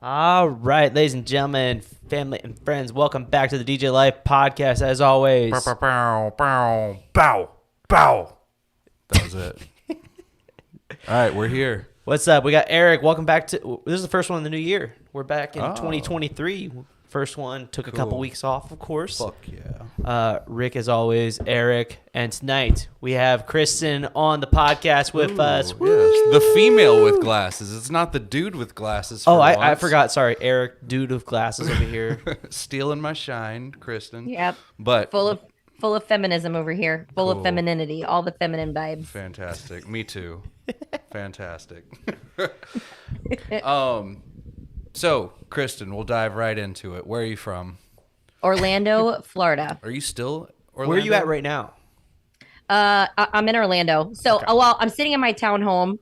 All right, ladies and gentlemen, family and friends, welcome back to the DJ Life podcast. As always, Bow, bow, bow, bow, bow. That was it. All right, we're here. what's up? We got Eric. Welcome back to. This is the first one in the new year. We're back in 2023. First one took a couple weeks off, of course. Fuck yeah. Rick, as always, Eric, and tonight we have Kristin on the podcast with us. Yes. The female with glasses. It's not the dude with glasses. Oh, I forgot. Sorry, Eric, dude with glasses over here. Stealing my shine, Kristin. Yep. But Full of feminism over here. Full of femininity. All the feminine vibes. fantastic. Me too. Fantastic. So, Kristin, we'll dive right into it. Where are you from? Orlando, Florida. Are you still Orlando? Where are you at right now? I'm in Orlando. So, well, I'm sitting in my townhome,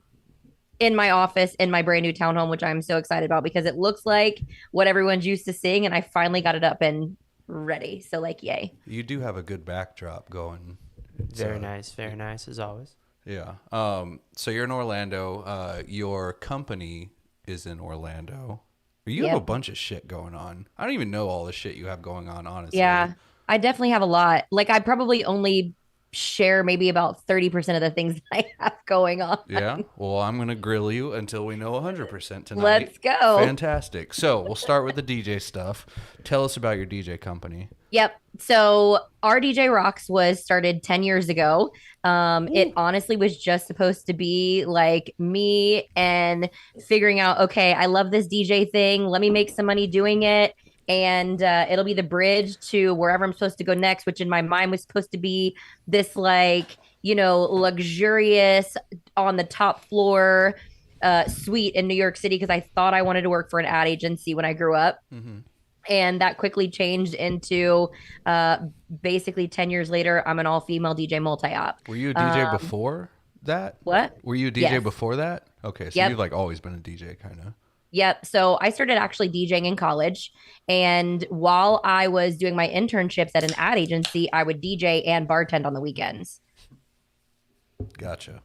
in my office, in my brand new townhome, which I'm so excited about because it looks like what everyone's used to seeing, and I finally got it up and ready. So, like, yay. You do have a good backdrop going. Very nice, as always. Yeah. So you're in Orlando. Your company is in Orlando. You have a bunch of shit going on. I don't even know all the shit you have going on, honestly. Yeah, I definitely have a lot. Like, I probably only share maybe about 30% of the things that I have going on. Yeah. Well, I'm going to grill you until we know 100% tonight. Let's go. Fantastic. So we'll start with the DJ stuff. Tell us about your DJ company. Yep. So our DJ Rocks was started 10 years ago. It honestly was just supposed to be like me and figuring out, okay, I love this DJ thing. Let me make some money doing it. And it'll be the bridge to wherever I'm supposed to go next, which in my mind was supposed to be this like, luxurious on the top floor suite in New York City because I thought I wanted to work for an ad agency when I grew up. Mm-hmm. And that quickly changed into basically 10 years later, I'm an all-female DJ multi-op. Were you a DJ before that? What? Were you a DJ before that? Okay, so you've like always been a DJ kind of. Yep. So I started actually DJing in college. And while I was doing my internships at an ad agency, I would DJ and bartend on the weekends. Gotcha.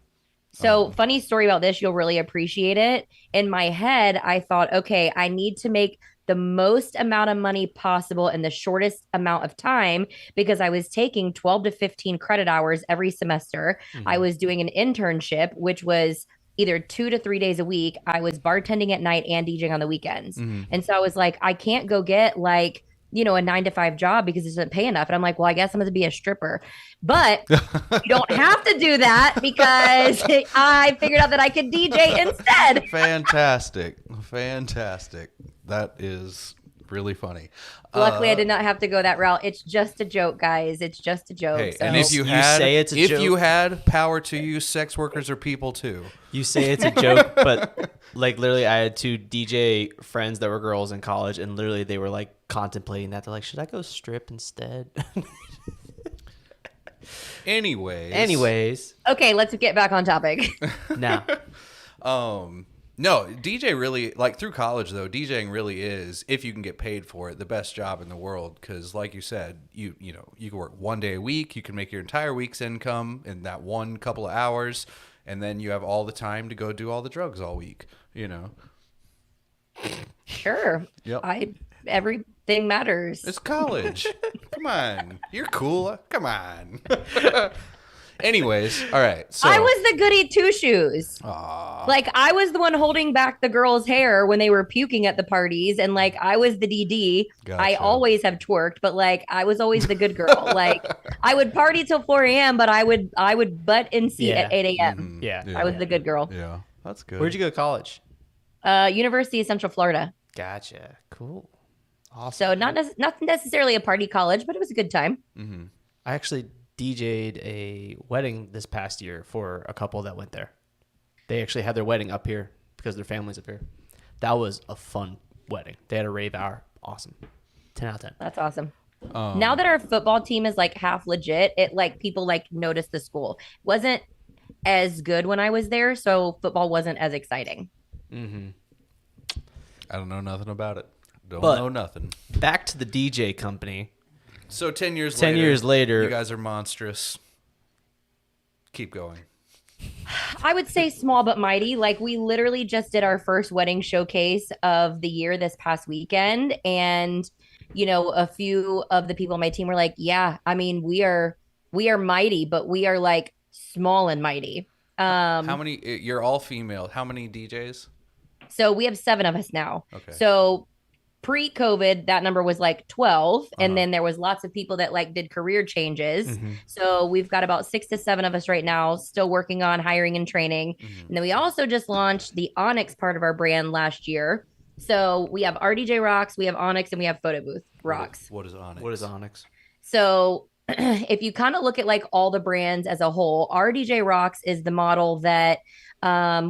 So funny story about this. You'll really appreciate it. In my head, I thought, okay, I need to make the most amount of money possible in the shortest amount of time because I was taking 12 to 15 credit hours every semester. Mm-hmm. I was doing an internship, which was either 2 to 3 days a week. I was bartending at night and DJing on the weekends. Mm-hmm. And so I was like, I can't go get like, a 9-to-5 job because it doesn't pay enough. And I'm like, well, I guess I'm going to be a stripper. But you don't have to do that because I figured out that I could DJ instead. Fantastic. That is really funny. Luckily, I did not have to go that route. It's just a joke, guys. It's just a joke. Hey, so. and if you had power to you, sex workers are people too. You say it's a joke, but like literally, I had 2 DJ friends that were girls in college, and literally they were like contemplating that. They're like, should I go strip instead? Anyways. Okay, let's get back on topic. Now. No, DJ really, like through college though, DJing really is, if you can get paid for it, the best job in the world. Because like you said, you can work 1 day a week, you can make your entire week's income in that one couple of hours, and then you have all the time to go do all the drugs all week, Sure. Yep. Everything matters. It's college. Come on. You're cool. Come on. Anyways, all right. So I was the goody two shoes. Aww. Like I was the one holding back the girls' hair when they were puking at the parties, and like I was the DD. Gotcha. I always have twerked, but like I was always the good girl. Like I would party till 4 a.m., but I would butt in seat at 8 a.m. Mm-hmm. Yeah, I was the good girl. Yeah, that's good. Where'd you go to college? University of Central Florida. Gotcha. Cool. Awesome. So not necessarily a party college, but it was a good time. Mm-hmm. I actually DJ'd a wedding this past year for a couple that went there. They actually had their wedding up here because their family's up here. That was a fun wedding. They had a rave hour. Awesome. 10 out of 10. That's awesome. Now that our football team is like half legit, it like people like notice the school. Wasn't as good when I was there, so football wasn't as exciting. Mm-hmm. I don't know nothing about it. Don't know nothing. Back to the DJ company. So 10 years later. 10 years later. You guys are monstrous. Keep going. I would say small but mighty. Like we literally just did our first wedding showcase of the year this past weekend. And, a few of the people on my team were like, yeah, I mean, we are mighty, but we are like small and mighty. How many? You're all female. How many DJs? So we have 7 of us now. Okay. So pre-COVID, that number was like 12. And Uh-huh. then there was lots of people that like did career changes. Mhm. So we've got about 6 to 7 of us right now, still working on hiring and training. And then we also just launched the Onyx part of our brand last year. So we have RDJ Rocks, we have Onyx, and we have Photo Booth Rocks. What is Onyx? What is Onyx? So if you kind of look at like all the brands as a whole, RDJ Rocks is the model that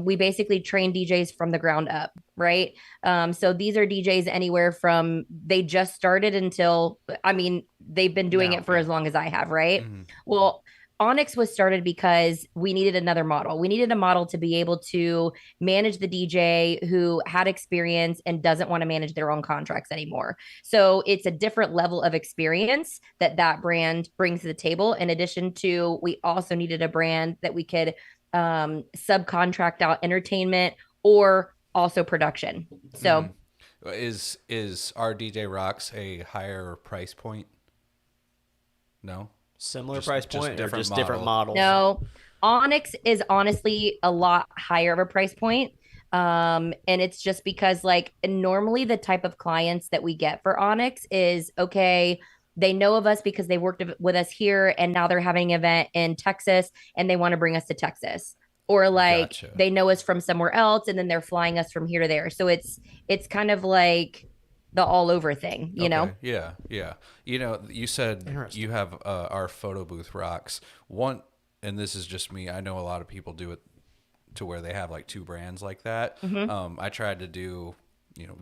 we basically train DJs from the ground up, right? So these are DJs anywhere from they just started until, I mean, they've been doing it for as long as I have, right? Well, Onyx was started because we needed another model. We needed a model to be able to manage the DJ who had experience and doesn't want to manage their own contracts anymore. So it's a different level of experience that brand brings to the table. In addition to, we also needed a brand that we could subcontract out entertainment or also production. So Is our DJ Rocks a higher price point? No. Similar price point or different just different model? models? no, Onyx is honestly a lot higher of a price point. And it's just because like normally the type of clients that we get for Onyx is okay, they know of us because they worked with us here and now they're having an event in Texas and they want to bring us to Texas. Or like Gotcha. they know us from somewhere else and then they're flying us from here to there. So it's kind of like the all over thing, you know? Yeah, yeah. You said Interesting. you have our Photo Booth Rocks. One, and this is just me. I know a lot of people do it to where they have like 2 brands like that. I tried to do,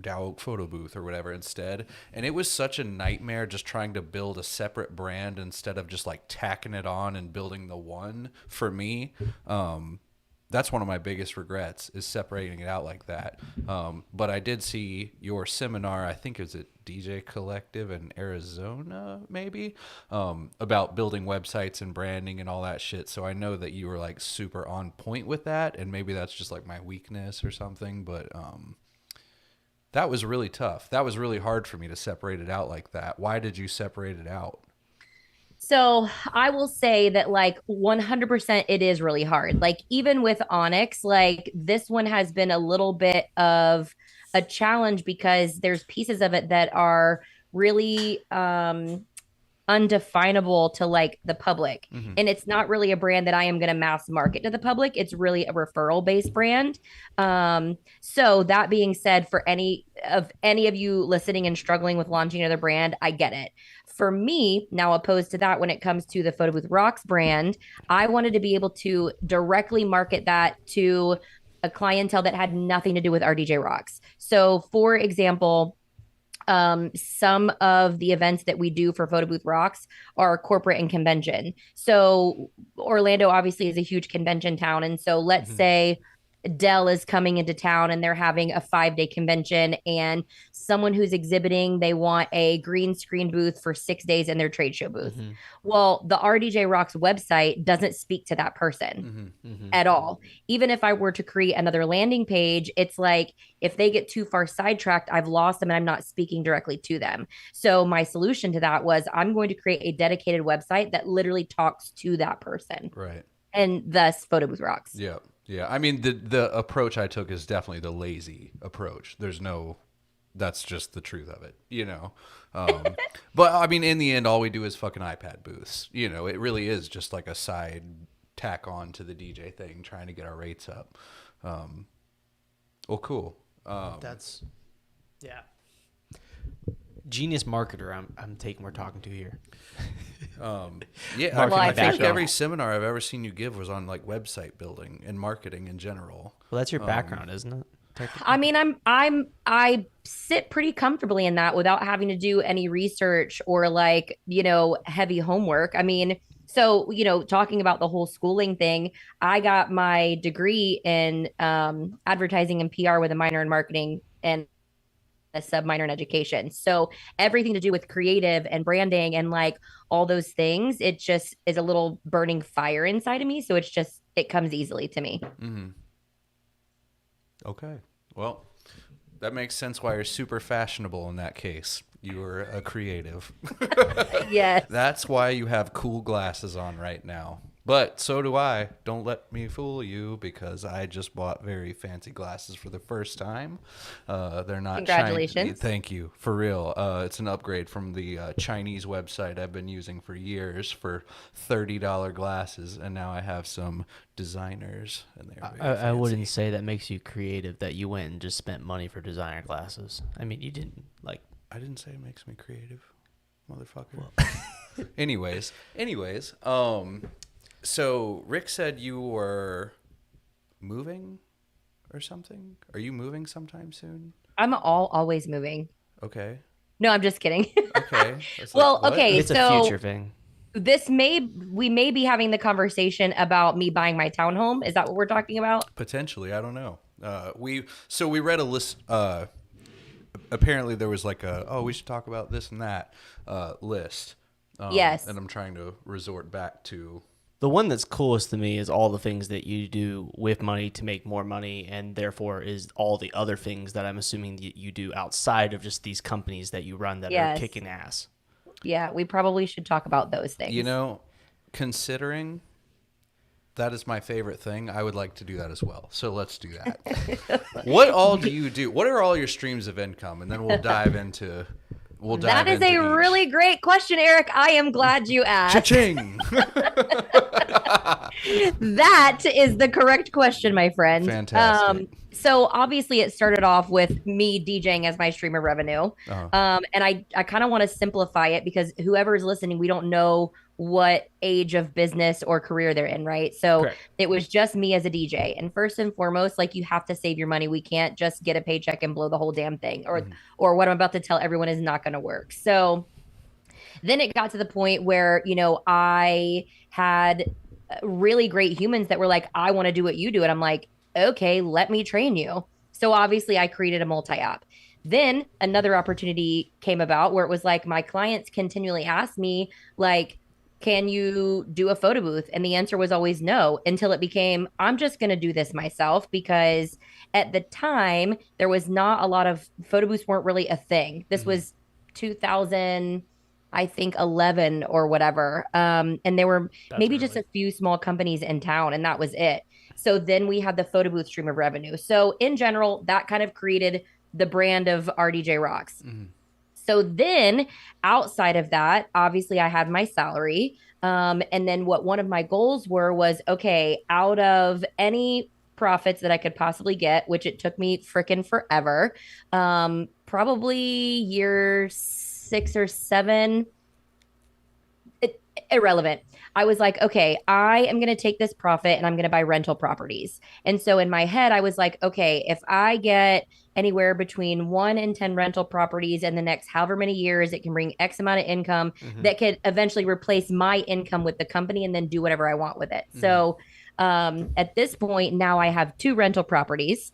Dow Oak Photo Booth or whatever instead, and it was such a nightmare just trying to build a separate brand instead of just like tacking it on and building the one for me. That's one of my biggest regrets is separating it out like that. But I did see your seminar, I think it was at DJ Collective in Arizona, maybe, about building websites and branding and all that shit. So I know that you were like super on point with that, and maybe that's just like my weakness or something. But that was really tough. That was really hard for me to separate it out like that. Why did you separate it out? So I will say that like 100% it is really hard. Like even with Onyx, like this one has been a little bit of a challenge because there's pieces of it that are really undefinable to like the public. And it's not really a brand that I am going to mass market to the public. It's really a referral based brand. So that being said, for any of you listening and struggling with launching another brand, I get it. For me, now opposed to that, when it comes to the Photo Booth Rocks brand, I wanted to be able to directly market that to a clientele that had nothing to do with RDJ Rocks. So, for example, some of the events that we do for Photo Booth Rocks are corporate and convention. So Orlando obviously is a huge convention town. And so let's say Dell is coming into town and they're having a 5-day convention and someone who's exhibiting, they want a green screen booth for 6 days in their trade show booth. Well, the RDJ Rocks website doesn't speak to that person at all. Even if I were to create another landing page, it's like if they get too far sidetracked, I've lost them and I'm not speaking directly to them. So my solution to that was I'm going to create a dedicated website that literally talks to that person. Right. And thus Photo Booth Rocks. Yeah. Yeah. I mean, the approach I took is definitely the lazy approach. That's just the truth of it, But I mean, in the end, all we do is fucking iPad booths. It really is just like a side tack on to the DJ thing, trying to get our rates up. Well, cool. That's, yeah. Genius marketer. We're talking to here. Yeah, I think every seminar I've ever seen you give was on like website building and marketing in general. Well, that's your background, isn't it? I mean, I sit pretty comfortably in that without having to do any research or like, heavy homework. I mean, so, talking about the whole schooling thing, I got my degree in advertising and PR with a minor in marketing and a sub minor in education. So everything to do with creative and branding and like all those things, it just is a little burning fire inside of me. So it's just it comes easily to me. Okay. Well, that makes sense why you're super fashionable in that case. You are a creative. Yes. That's why you have cool glasses on right now. But so do I. Don't let me fool you, because I just bought very fancy glasses for the first time. They're not Congratulations. Thank you. For real. It's an upgrade from the Chinese website I've been using for years for $30 glasses. And now I have some designers. And they're very I fancy. wouldn't say that makes you creative that you went and just spent money for designer glasses. I mean, you didn't like. I didn't say it makes me creative, motherfucker. Anyways, so Rick said you were moving or something. Are you moving sometime soon? I'm always moving. Okay. No, I'm just kidding. Okay. Well, okay. It's a So future thing. we may be having the conversation about me buying my townhome. Is that what we're talking about? Potentially, I don't know. We read a list. Apparently, there was like we should talk about this and that list. Yes. And I'm trying to resort back to. The one that's coolest to me is all the things that you do with money to make more money, and therefore is all the other things that I'm assuming that you do outside of just these companies that you run that Yes. are kicking ass. Yeah, we probably should talk about those things. You know, considering that is my favorite thing, I would like to do that as well. So let's do that. What all do you do? What are all your streams of income? And then we'll dive into. That is a really great question, Eric. I am glad you asked. Cha-ching! That is the correct question, my friend. Fantastic. So obviously it started off with me DJing as my stream of revenue. And I kind of want to simplify it because whoever is listening, we don't know what age of business or career they're in, right? So Correct. It was just me as a DJ. And first and foremost, like, you have to save your money. We can't just get a paycheck and blow the whole damn thing, or what I'm about to tell everyone is not going to work. So then it got to the point where, I had really great humans that were like, I want to do what you do. And I'm like, okay, let me train you. So obviously I created a multi-app. Then another opportunity came about where it was like, my clients continually asked me, like, can you do a photo booth? And the answer was always no, until it became, I'm just going to do this myself, because at the time there was not a lot of photo booths, weren't really a thing. This was 2000, I think 11 or whatever. And there were maybe just a few small companies in town, and that was it. So then we had the photo booth stream of revenue. So in general, that kind of created the brand of RDJ Rocks. So then outside of that, obviously I had my salary. And then what one of my goals was, okay, out of any profits that I could possibly get, which it took me freaking forever, probably year 6 or 7, irrelevant. I was like, okay, I am going to take this profit and I'm going to buy rental properties. And so in my head, I was like, okay, if I get anywhere between 1 and 10 rental properties in the next however many years, it can bring X amount of income that could eventually replace my income with the company and then do whatever I want with it. So at this point, now I have 2 rental properties.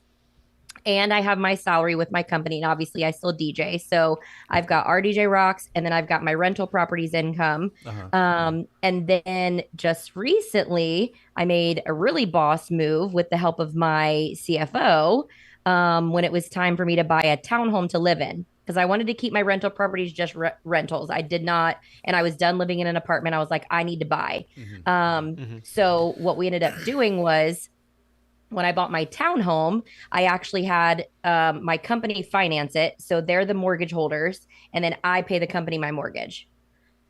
And I have my salary with my company. And obviously I still DJ. So I've got RDJ Rocks, and then I've got my rental properties income. And then just recently I made a really boss move with the help of my CFO when it was time for me to buy a townhome to live in. Because I wanted to keep my rental properties just rentals. I did not. And I was done living in an apartment. I was like, I need to buy. So what we ended up doing was, when I bought my townhome, I actually had my company finance it. So they're the mortgage holders, and then I pay the company my mortgage.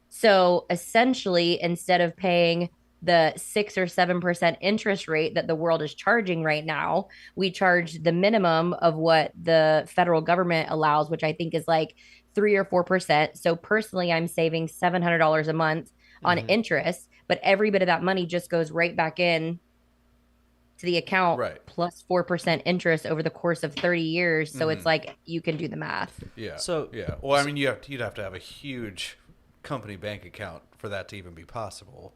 So essentially, instead of paying the 6 or 7% interest rate that the world is charging right now, we charge the minimum of what the federal government allows, which I think is like 3 or 4%. So personally, I'm saving $700 a month on interest, but every bit of that money just goes right back in to the account, plus 4% interest over the course of 30 years. So it's like, you can do the math. Yeah. So yeah. Well, I mean, you'd have to have a huge company bank account for that to even be possible.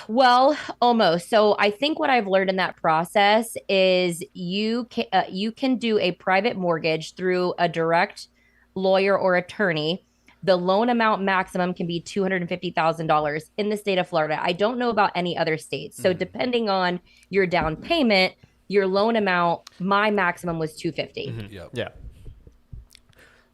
Well, almost. So I think what I've learned in that process is you can do a private mortgage through a direct lawyer or attorney. the loan amount maximum can be $250,000 in the state of Florida. I don't know about any other states. So depending on your down payment, your loan amount, my maximum was 250. Yep. Yeah.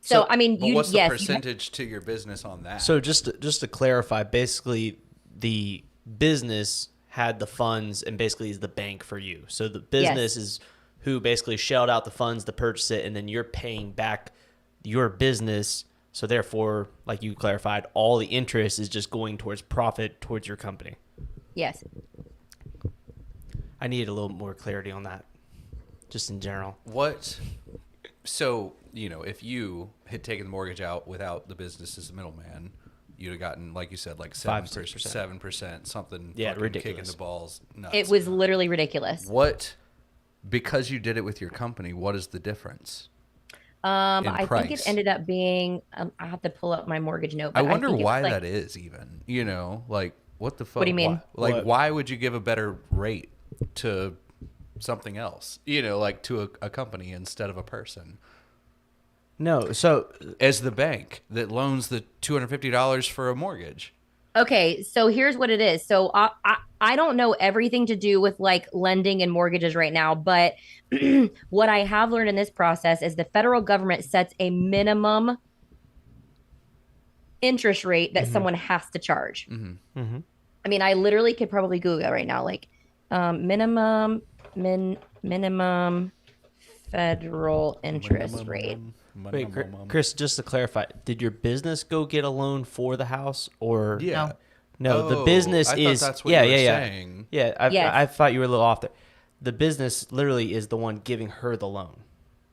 So I mean, But what's the yes, percentage to your business on that? So just to clarify, basically the business had the funds and basically is the bank for you. So the business is who basically shelled out the funds to purchase it, and then you're paying back your business. So therefore, like you clarified, all the interest is just going towards profit towards your company. yes. I needed a little more clarity on that, just in general. What? So, you know, if you had taken the mortgage out without the business as the middleman, you'd have gotten, like you said, like 7%, something. Yeah, fucking ridiculous. Kicking the balls nuts. It was literally ridiculous. What? Because you did it with your company, what is the difference? I think it price? ended up being, I have to pull up my mortgage note. I but wonder think it why was like- that is even, you know, like what the fuck? What do you mean? Why would you give a better rate to something else, you know, like to a company instead of a person? No, so As the bank that loans the $250 for a mortgage. Okay, so here's what it is. So I don't know everything to do with like lending and mortgages right now, but what I have learned in this process is the federal government sets a minimum interest rate that someone has to charge. I mean, I literally could probably Google it right now, like minimum federal interest rate. wait, Chris, just to clarify, did your business go get a loan for the house or Yeah. No, the Oh, business I thought is that's what yeah, you were yeah, saying. yeah. Yes. I thought you were a little off there. The business literally is the one giving her the loan.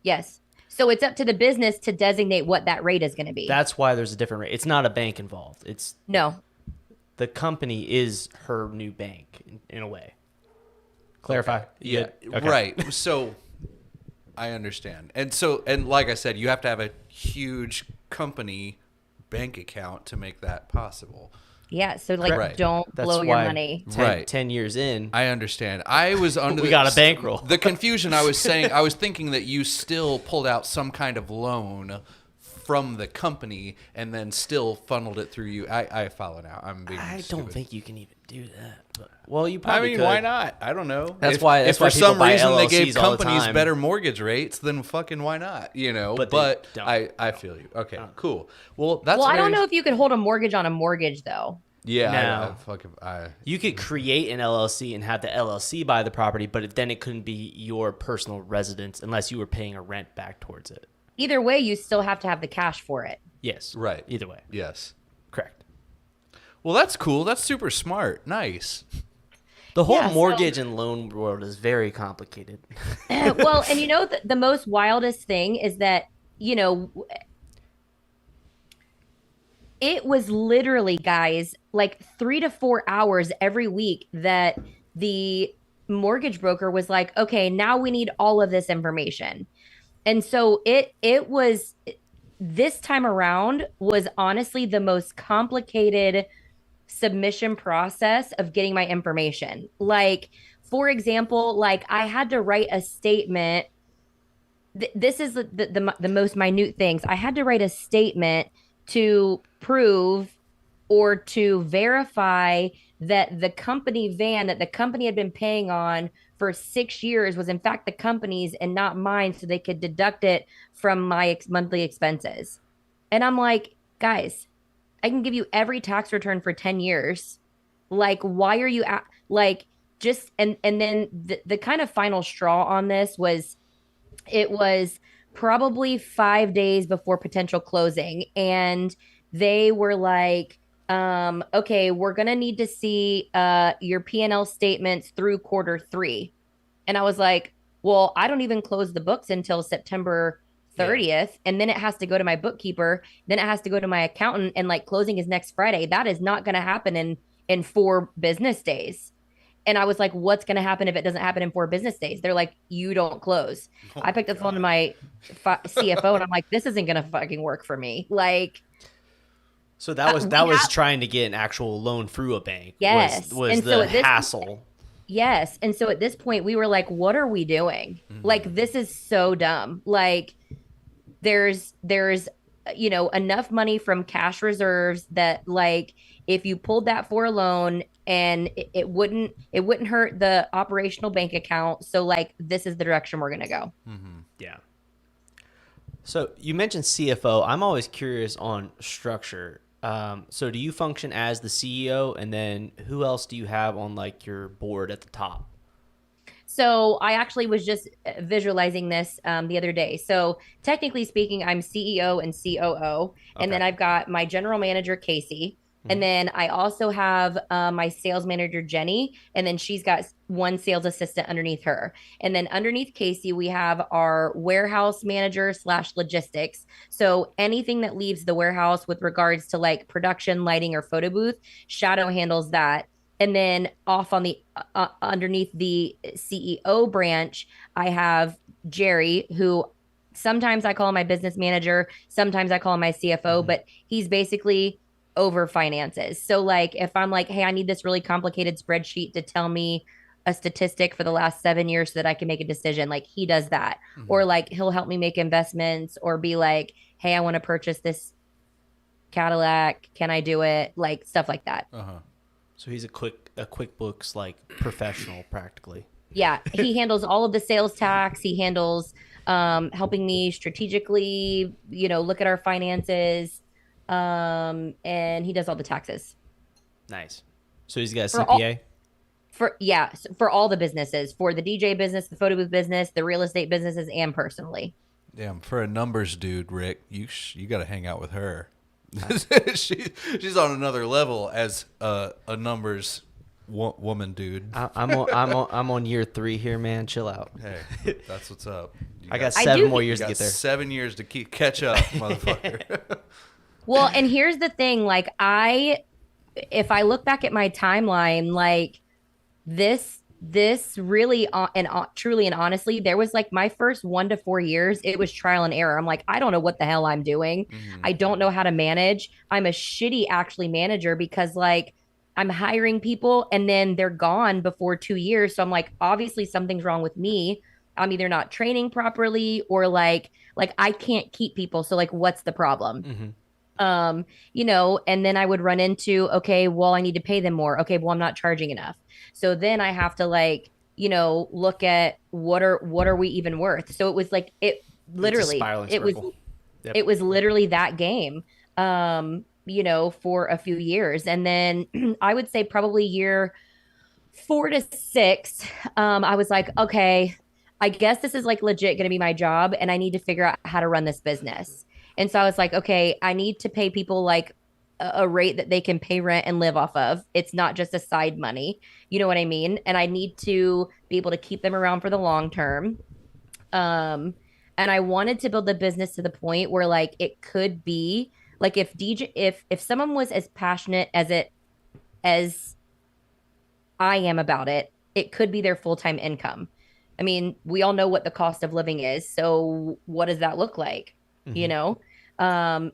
Yes. So it's up to the business to designate what that rate is going to be. That's why there's a different rate. It's not a bank involved. It's No. the company is her new bank in a way. Clarify. You Yeah, good? Okay. right. So I understand. And like I said, you have to have a huge company bank account to make that possible. Yeah. So like, Right. don't That's blow your why money. 10 years in. I understand. I was under We got a bankroll. The confusion I was saying, I was thinking that you still pulled out some kind of loan from the company and then still funneled it through you. I follow now. I'm being I don't stupid. think you can even do that. But, well, you I probably mean, could. why not? I don't know. That's if, why- if that's for why people some buy reason they gave LLCs all the companies time. better mortgage rates, then fucking why not? You know. But But, they don't. I feel you. Okay, cool. Well, that's Well, I don't very- know if you could hold a mortgage on a mortgage though. Yeah, No. I You could create an LLC and have the LLC buy the property, but then it couldn't be your personal residence unless you were paying a rent back towards it. Either way, you still have to have the cash for it. Yes. Right. Either way. yes. Correct. Well, that's cool. That's super smart. Nice. The whole Yeah, so- mortgage and loan world is very complicated. Well, and you know, the most wildest thing is that, you know, it was literally, guys, like 3 to 4 hours every week that the mortgage broker was like, okay, now we need all of this information. And so it was, this time around was honestly the most complicated submission process of getting my information. Like, for example, like I had to write a statement. This is the most minute things. I had to write a statement to prove or to verify that the company van that the company had been paying on for 6 years was in fact the company's and not mine, so they could deduct it from my monthly expenses. And I'm like, guys, I can give you every tax return for 10 years. Like, why are you like just and then the kind of final straw on this was, it was probably 5 days before potential closing, and they were like, okay, we're gonna need to see your P&L statements through Q3. And I was like, well, I don't even close the books until September 30th, and then it has to go to my bookkeeper, then it has to go to my accountant, and like closing is next Friday. That is not going to happen in 4 business days. And I was like, what's going to happen if it doesn't happen in 4 business days? They're like, you don't close. I picked up the phone to my CFO and I'm like, this isn't going to fucking work for me. Like, So that was trying to get an actual loan through a bank. Yes. Was And the so at this- hassle. yes. And so at this point we were like, what are we doing? Like, this is so dumb. Like, there's enough money from cash reserves that like if you pulled that for a loan and it wouldn't hurt the operational bank account. So like this is the direction we're gonna go. Yeah. So you mentioned CFO. I'm always curious on structure. So do you function as the CEO, and then who else do you have on like your board at the top? So I actually was just visualizing this the other day. So technically speaking, I'm CEO and COO, and then Okay. I've got my general manager Casey, and Mhm. then I also have my sales manager Jenny, and then she's got one sales assistant underneath her, and then underneath Casey we have our warehouse manager slash logistics. So anything that leaves the warehouse with regards to like production, lighting, or photo booth, Shadow handles that. And then off on the underneath the CEO branch, I have Jerry, who sometimes I call him my business manager, sometimes I call him my CFO, Mhm. but he's basically over finances. So like if I'm like, hey, I need this really complicated spreadsheet to tell me a statistic for the last 7 years so that I can make a decision, like he does that. Or like he'll help me make investments or be like, hey, I want to purchase this Cadillac. Can I do it? Like stuff like that. So he's a QuickBooks like professional practically. Yeah, he handles all of the sales tax. He handles helping me strategically, look at our finances. And he does all the taxes Nice. So he's got a for all CPA. for all the businesses, for the DJ business, the photo booth business, the real estate businesses, and personally. Damn, for a numbers dude, Rick, you got to hang out with her. She's on another level as a numbers woman, dude. I'm on year 3 here, man. Chill out. Hey, that's what's up. I got I 7 do- more You years to got get there. 7 years to catch up, motherfucker. Well, and here's the thing, like if I look back at my timeline, like this really and truly and honestly, there was like my first 1 to 4 years, it was trial and error. I'm like, I don't know what the hell I'm doing. I don't know how to manage. I'm a shitty actually manager because like I'm hiring people and then they're gone before 2 years. So I'm like, obviously something's wrong with me. I'm either not training properly or like I can't keep people. So like, what's the problem? Mhm. And then I would run into, okay, well, I need to pay them more. Okay, well, I'm not charging enough. So then I have to like, look at what are we even worth? So it was like It's a literally spiraling it was circle. Yep. it was literally that game. For a few years. And then I would say probably year 4 to 6, I was like, okay, I guess this is like legit going to be my job and I need to figure out how to run this business. And so I was like, okay, I need to pay people like a rate that they can pay rent and live off of. It's not just a side money. You know what I mean? And I need to be able to keep them around for the long term. And I wanted to build the business to the point where like it could be like if someone was as passionate as I am about it, it could be their full-time income. I mean, we all know what the cost of living is. So what does that look like? You Mhm. know?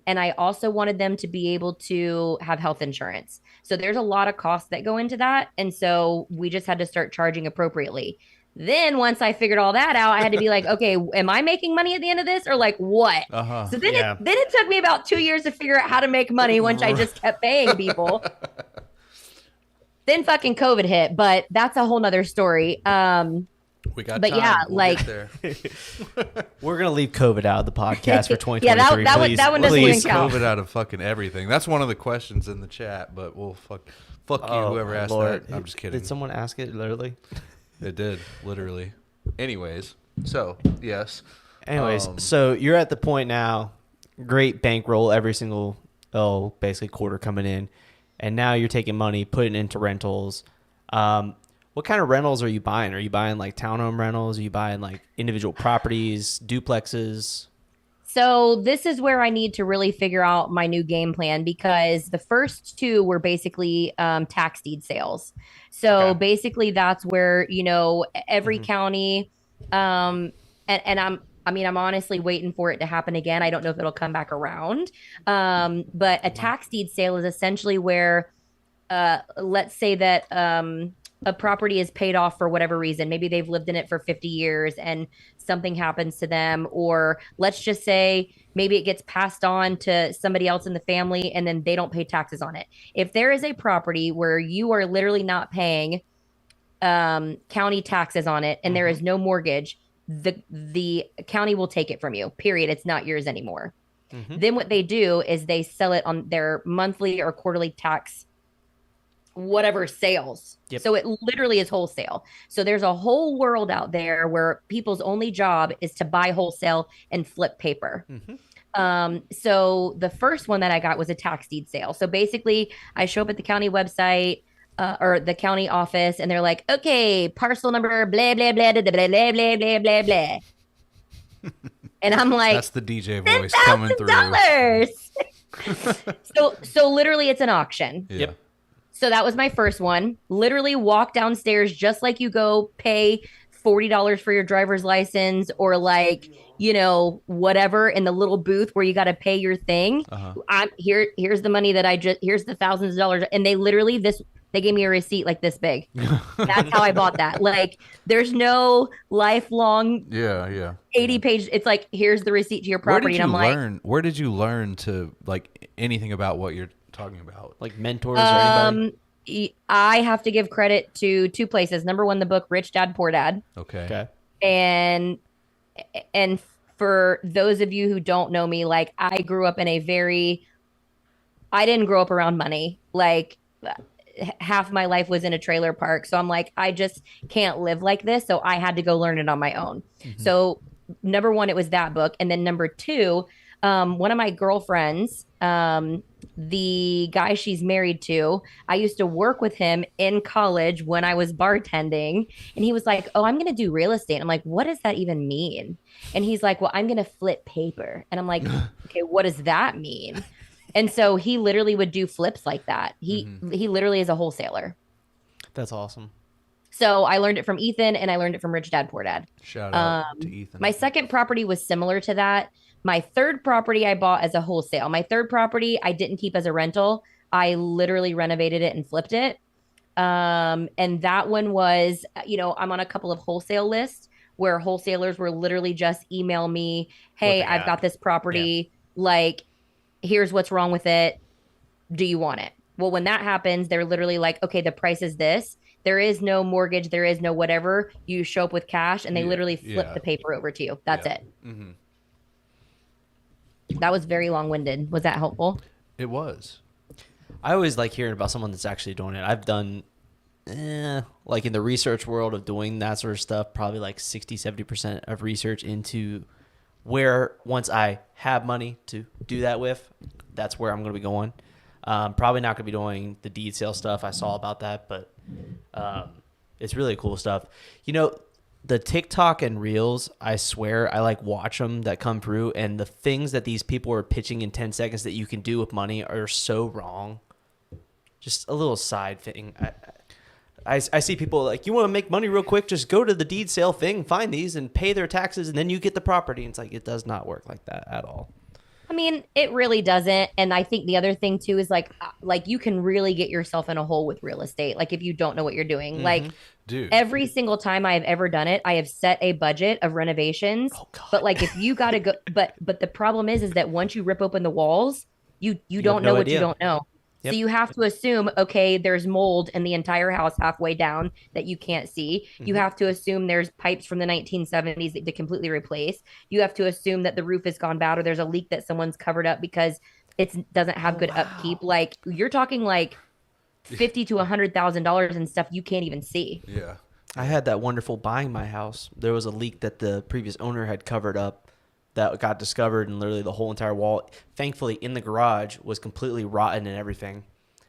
And I also wanted them to be able to have health insurance. So there's a lot of costs that go into that. And so we just had to start charging appropriately. Then once I figured all that out, I had to be like, okay, am I making money at the end of this or like what? So then Yeah. it took me about 2 years to figure out how to make money once I just kept paying people. Then fucking COVID hit, but that's a whole nother story. We got But time. yeah, We'll like- get there. We're gonna leave COVID out of the podcast for 2023. Yeah, that one please. doesn't even Please. count. COVID out of fucking everything. That's one of the questions in the chat, but we'll fuck you, Oh, whoever my asked Lord. that. I'm just kidding. Did someone ask it literally? It did, literally. Anyways, so yes. Anyways, Um, so you're at the point now, great bankroll every single basically quarter coming in, and now you're taking money, putting it into rentals. What kind of rentals are you buying? Are you buying like townhome rentals? Are you buying like individual properties, duplexes? So this is where I need to really figure out my new game plan because the first two were basically tax deed sales. So Okay. basically that's where, every Mhm. county and I'm honestly waiting for it to happen again. I don't know if it'll come back around. But a tax deed sale is essentially where let's say that a property is paid off for whatever reason. Maybe they've lived in it for 50 years and something happens to them. Or let's just say maybe it gets passed on to somebody else in the family and then they don't pay taxes on it. If there is a property where you are literally not paying county taxes on it and there is no mortgage, the county will take it from you. Period. It's not yours anymore. Then what they do is they sell it on their monthly or quarterly tax whatever sales. So it literally is wholesale. So there's a whole world out there where people's only job is to buy wholesale and flip paper. So the first one that I got was a tax deed sale. So basically I show up at the county website or the county office and they're like, okay, parcel number, blah, blah, blah, blah, blah, blah, blah, blah, blah, blah. And I'm like, that's the DJ voice coming through. So literally it's an auction. So that was my first one. Literally walk downstairs just like you go pay $40 for your driver's license or like, you know, whatever in the little booth where you got to pay your thing. Here's the money that here's the thousands of dollars. And they literally they gave me a receipt like this big. That's how I bought that. Like there's no lifelong 80 page. It's like, here's the receipt to your property. And I'm like, where did you learn to like anything about what you're talking about? Like mentors or anybody? I have to give credit to two places. Number one, the book Rich Dad Poor Dad. Okay. And for those of you who don't know me, like I grew up in I didn't grow up around money. Like half my life was in a trailer park. So I'm like, I just can't live like this. So I had to go learn it on my own. So number one, it was that book. And then number two, one of my girlfriends, the guy she's married to, I used to work with him in college when I was bartending. And he was like, oh, I'm going to do real estate. I'm like, what does that even mean? And he's like, well, I'm going to flip paper. And I'm like, okay, what does that mean? And so he literally would do flips like that. He literally is a wholesaler. That's awesome. So I learned it from Ethan and I learned it from Rich Dad Poor Dad. Shout out to Ethan. My second property was similar to that. My third property I bought as a wholesale. My third property I didn't keep as a rental. I literally renovated it and flipped it. And that one was, you know, I'm on a couple of wholesale lists where wholesalers were literally just email me, hey, I've got this property. Like, here's what's wrong with it. Do you want it? Well, when that happens, they're literally like, okay, the price is this. There is no mortgage. There is no whatever. You show up with cash and they literally flip the paper over to you. That's it. That was very long-winded. Was that helpful? It was. I always like hearing about someone that's actually doing it. I've done, like in the research world of doing that sort of stuff, probably like 60-70% of research into where once I have money to do that with, that's where I'm going to be going. Probably not going to be doing the deed sale stuff. I saw about that, but it's really cool stuff. You know, the TikTok and Reels, I swear, I like watch them that come through, and the things that these people are pitching in 10 seconds that you can do with money are so wrong. Just a little side thing. I see people like, you want to make money real quick, just go to the deed sale thing, find these, and pay their taxes, and then you get the property. And it's like, it does not work like that at all. I mean, it really doesn't. And I think the other thing too is like you can really get yourself in a hole with real estate. Like if you don't know what you're doing, like dude, every single time I have ever done it, I have set a budget of renovations. Oh, God. But like, if you got to go, but the problem is that once you rip open the walls, you don't know what you don't know. Yep. So you have to assume, okay, there's mold in the entire house halfway down that you can't see. You have to assume there's pipes from the 1970s that to completely replace. You have to assume that the roof has gone bad or there's a leak that someone's covered up because it doesn't have good upkeep. Like you're talking like $50,000 to $100,000 and stuff you can't even see. Yeah. I had that wonderful buying my house. There was a leak that the previous owner had covered up that got discovered, and literally the whole entire wall, thankfully in the garage, was completely rotten and everything.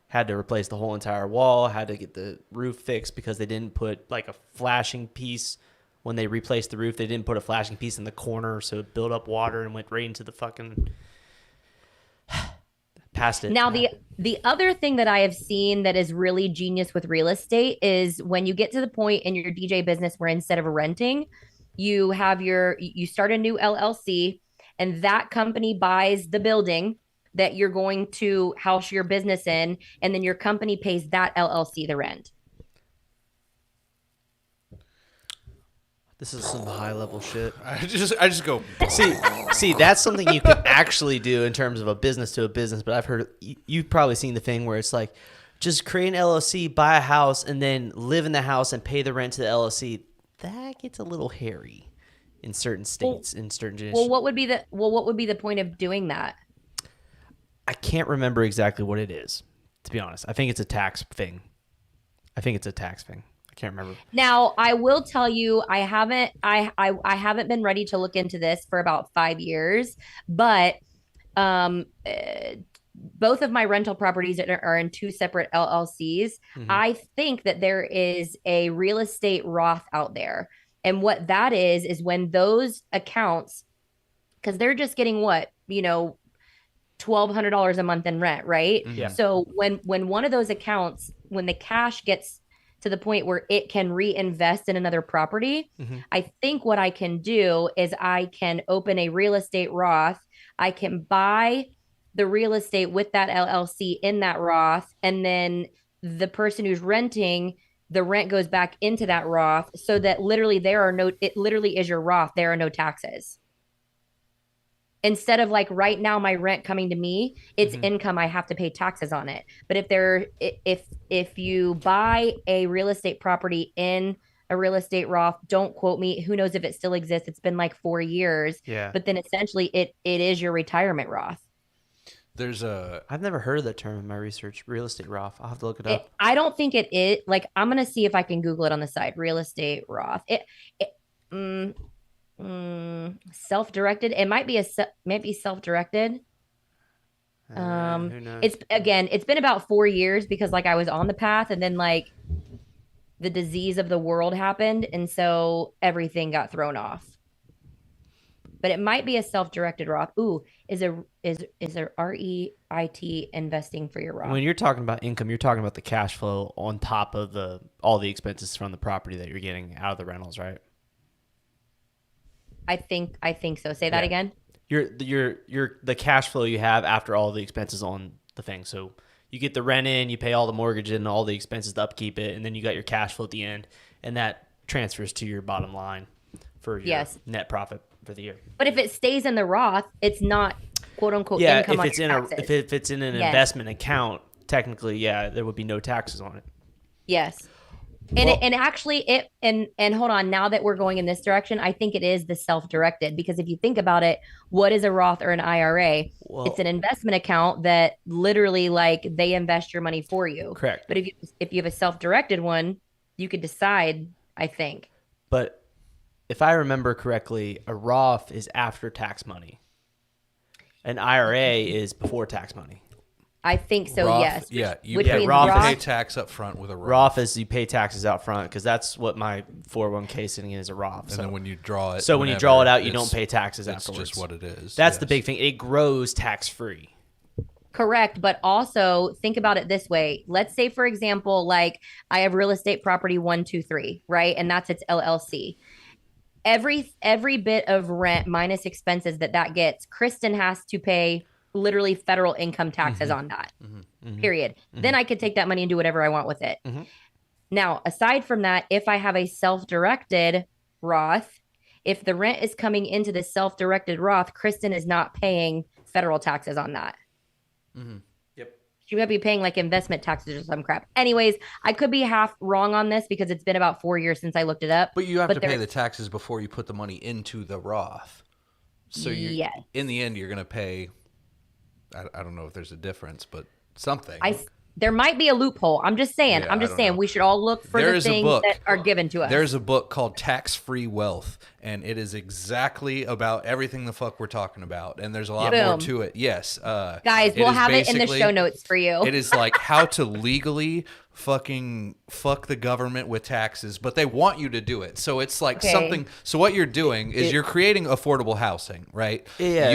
Had to replace the whole entire wall, had to get the roof fixed because they didn't put like a flashing piece when they replaced the roof. They didn't put a flashing piece in the corner, so it built up water and went right into the fucking past it. Now, the other thing that I have seen that is really genius with real estate is when you get to the point in your DJ business where instead of renting, you start a new LLC, and that company buys the building that you're going to house your business in, and then your company pays that LLC the rent. This is some high level shit. I just go. See, that's something you can actually do in terms of a business to a business. But I've heard you've probably seen the thing where it's like, just create an LLC, buy a house, and then live in the house and pay the rent to the LLC. That gets a little hairy in certain states, in certain. Well, what would be the point of doing that? I can't remember exactly what it is, to be honest. I think it's a tax thing. I can't remember. Now, I will tell you, I haven't been ready to look into this for about 5 years, but both of my rental properties are in 2 separate LLCs. Mm-hmm. I think that there is a real estate Roth out there. And what that is when those accounts, because they're just getting $1,200 a month in rent, right? Yeah. So when one of those accounts, when the cash gets to the point where it can reinvest in another property, mm-hmm. I think what I can do is I can open a real estate Roth. I can buy the real estate with that LLC in that Roth, and then the person who's renting, the rent goes back into that Roth, so that literally it literally is your Roth. There are no taxes. Instead of like right now, my rent coming to me, it's mm-hmm. income. I have to pay taxes on it. But if you buy a real estate property in a real estate Roth, don't quote me. Who knows if it still exists? It's been like 4 years. Yeah. But then essentially it is your retirement Roth. I've never heard of that term in my research. Real estate Roth. I'll have to look it up. I don't think it is. Like, I'm gonna see if I can Google it on the side. Real estate Roth. Self-directed. It might be self-directed. Who knows? It's been about 4 years because like I was on the path, and then like the disease of the world happened, and so everything got thrown off. But it might be a self-directed Roth. Ooh, is there REIT investing for your Roth? When you're talking about income, you're talking about the cash flow on top of all the expenses from the property that you're getting out of the rentals, right? I think so. Say that again. You're the cash flow you have after all the expenses on the thing. So you get the rent in, you pay all the mortgage and all the expenses to upkeep it, and then you got your cash flow at the end, and that transfers to your bottom line for your net profit for the year. But if it stays in the Roth, it's not quote unquote income if on it's your taxes. If it's in an investment account, technically, there would be no taxes on it. Yes. And actually hold on, now that we're going in this direction, I think it is the self-directed, because if you think about it, what is a Roth or an IRA? Well, it's an investment account that literally like they invest your money for you. Correct. But if you have a self-directed one, you could decide, I think. But if I remember correctly, a Roth is after tax money. An IRA is before tax money. I think so, Roth, yes. Yeah, you pay tax up front with a Roth. Roth is you pay taxes out front, because that's what my 401k sitting in is, a Roth. And then when you draw it. So when you draw it out, you don't pay taxes afterwards. That's just what it is. That's the big thing. It grows tax-free. Correct. But also think about it this way. Let's say, for example, like I have real estate property 123, right? And that's its LLC. Every bit of rent minus expenses that gets, Kristin has to pay literally federal income taxes on that, period. Then I could take that money and do whatever I want with it. Now, aside from that, if I have a self-directed Roth, if the rent is coming into the self-directed Roth, Kristin is not paying federal taxes on that. Yep. She might be paying like investment taxes or some crap. Anyways, I could be half wrong on this because it's been about 4 years since I looked it up. But you have to pay the taxes before you put the money into the Roth. So in the end, you're going to pay... I don't know if there's a difference, but something. There might be a loophole. I'm just saying. We should all look for the things that are given to us. There's a book called Tax-Free Wealth, and it is exactly about everything the fuck we're talking about. And there's a lot more to it. Yes. Guys, we'll have it in the show notes for you. It is like how to legally fucking fuck the government with taxes, but they want you to do it. So it's like something. So what you're doing is you're creating affordable housing, right? Yeah.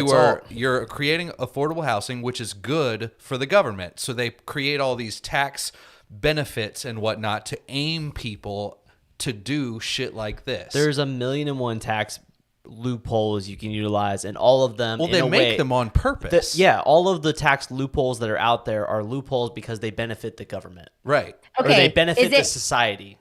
You're creating affordable housing, which is good for the government. So they create all these tax benefits and whatnot to aim people to do shit like this. There's 1,000,001 tax loopholes you can utilize, and all of them, they make them on purpose. All of the tax loopholes that are out there are loopholes because they benefit the government, right? Okay, or they benefit the society.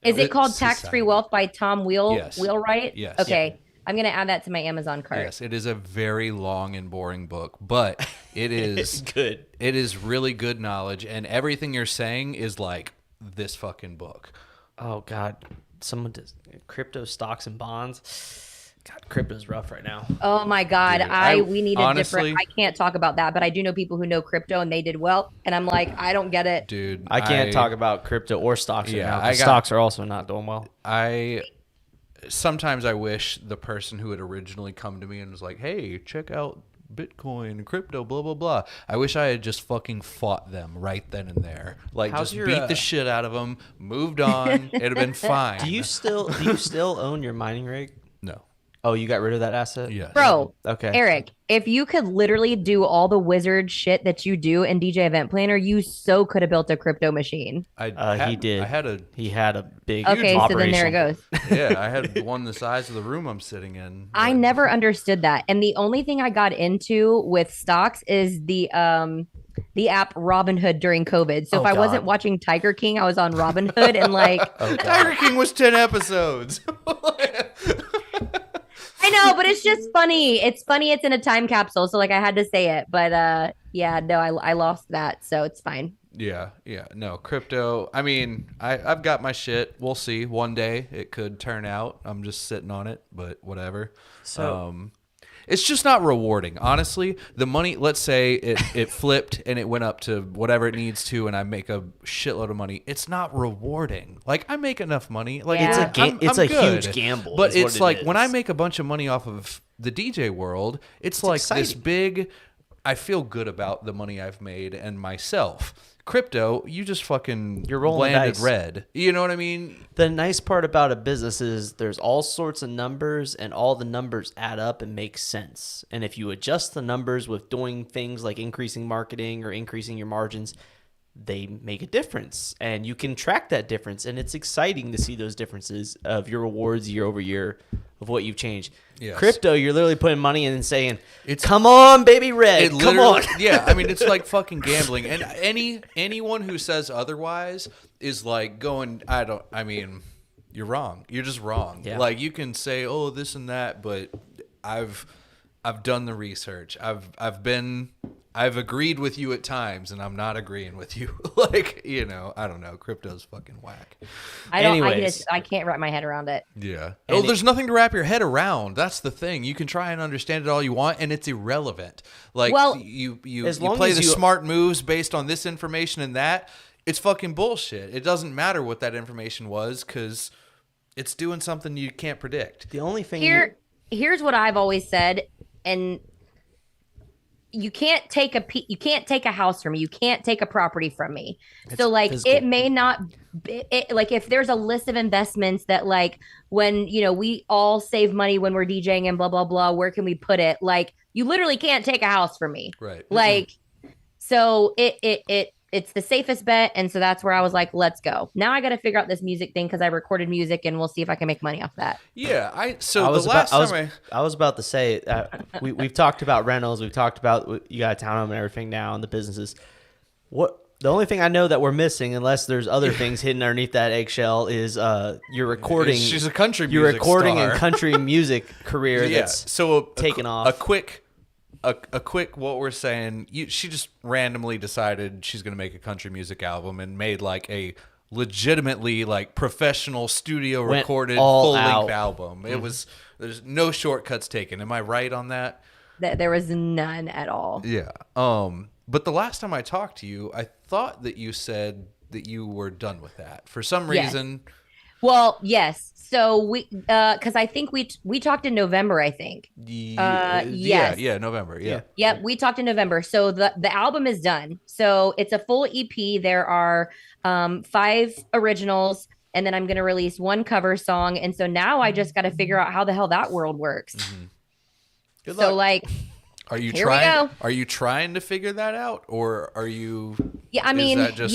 Is it called Society. Tax-Free Wealth by Tom Yes. Wheelwright? Yes. Okay. I'm going to add that to my Amazon cart. Yes, it is a very long and boring book, but it is Good. It is really good knowledge, and everything you're saying is like this fucking book. Oh God, someone does crypto stocks and bonds. God, crypto's rough right now. Oh my God. Dude, we need a different, I can't talk about that, but I do know people who know crypto and they did well. And I'm like, I don't get it. Dude, I can't talk about crypto or stocks right now. I got- Stocks are also not doing well. Sometimes I wish the person who had originally come to me and was like, hey, check out Bitcoin, crypto, blah, blah, blah. I wish I had just fucking fought them right then and there. Like, How's just your, beat the shit out of them, moved on. It'd have been fine. Do you still own your mining rig? No. Oh, you got rid of that asset? Yes. Bro, Okay. Eric, if you could literally do all the wizard shit that you do in DJ Event Planner, you so could have built a crypto machine. He did. He had a big Okay, so operation. then there it goes. Yeah, I had one the size of the room I'm sitting in. I but- never understood that. And the only thing I got into with stocks is the app Robinhood during COVID. So Oh, if I God. wasn't watching Tiger King, I was on Robinhood and like Oh, God. Tiger King was 10 episodes. I know, but it's just funny. It's funny. It's in a time capsule, so like I had to say it. But yeah, no, I lost that, so it's fine. Yeah, no, crypto. I mean, I've got my shit. We'll see. One day it could turn out. I'm just sitting on it, but whatever. So- it's just not rewarding. Honestly, the money, let's say it flipped and it went up to whatever it needs to and I make a shitload of money. It's not rewarding. Like, I make enough money. Like, Yeah. It's a good. huge gamble. But is what it's it like is. when I make a bunch of money off of the DJ world, it's like this exciting. big, I feel good about the money I've made and myself. Crypto, you just fucking You're rolling the landed dice. red. You know what I mean? The nice part about a business is there's all sorts of numbers and all the numbers add up and make sense. And if you adjust the numbers with doing things like increasing marketing or increasing your margins, they make a difference and you can track that difference. And it's exciting to see those differences of your rewards year over year of what you've changed. Yes. Crypto, you're literally putting money in and saying, come on, baby red, come on. Yeah, I mean, it's like fucking gambling. And anyone who says otherwise is like going, I mean, you're wrong. You're just wrong. Yeah. Like, you can say, oh, this and that, but I've done the research. I've agreed with you at times, and I'm not agreeing with you. Like, you know, I don't know. Crypto's fucking whack. I can't wrap my head around it. Yeah. And There's nothing to wrap your head around. That's the thing. You can try and understand it all you want, and it's irrelevant. Like, Well, you as long play as the you- smart moves based on this information and that. It's fucking bullshit. It doesn't matter what that information was because it's doing something you can't predict. The only thing Here's what I've always said, and you can't take a house from me. You can't take a property from me. So like physical. it may not like if there's a list of investments that like when we all save money when we're DJing and blah blah blah, where can we put it? Like you literally can't take a house from me. Right. Like so it's the safest bet, and so that's where I was like, let's go. Now I got to figure out this music thing because I recorded music, and we'll see if I can make money off that. Yeah. I was about to say we've talked about rentals, we've talked about you got a townhome and everything now and the businesses. The only thing I know that we're missing, unless there's other things hidden underneath that eggshell, is you're recording. She's a country music You're recording star. a country music career that's taken off. A quick what we're saying, she just randomly decided she's going to make a country music album and made like a legitimately like professional studio Went recorded all full-length out. album. It was, there's no shortcuts taken. Am I right on that? There was none at all. Yeah. But the last time I talked to you, I thought that you said that you were done with that. For some Yes. reason. Well, yes. So we, because I think we talked in November. I think. Yes. Yeah, November. Yeah. Yep, we talked in November. So the album is done. So it's a full EP. There are 5 originals, and then I'm going to release 1 cover song. And so now I just got to figure out how the hell that world works. Mm-hmm. Good So luck. like, Are you Here we trying? go. Are you trying to figure that out, or are you? yeah, I Is mean, that just-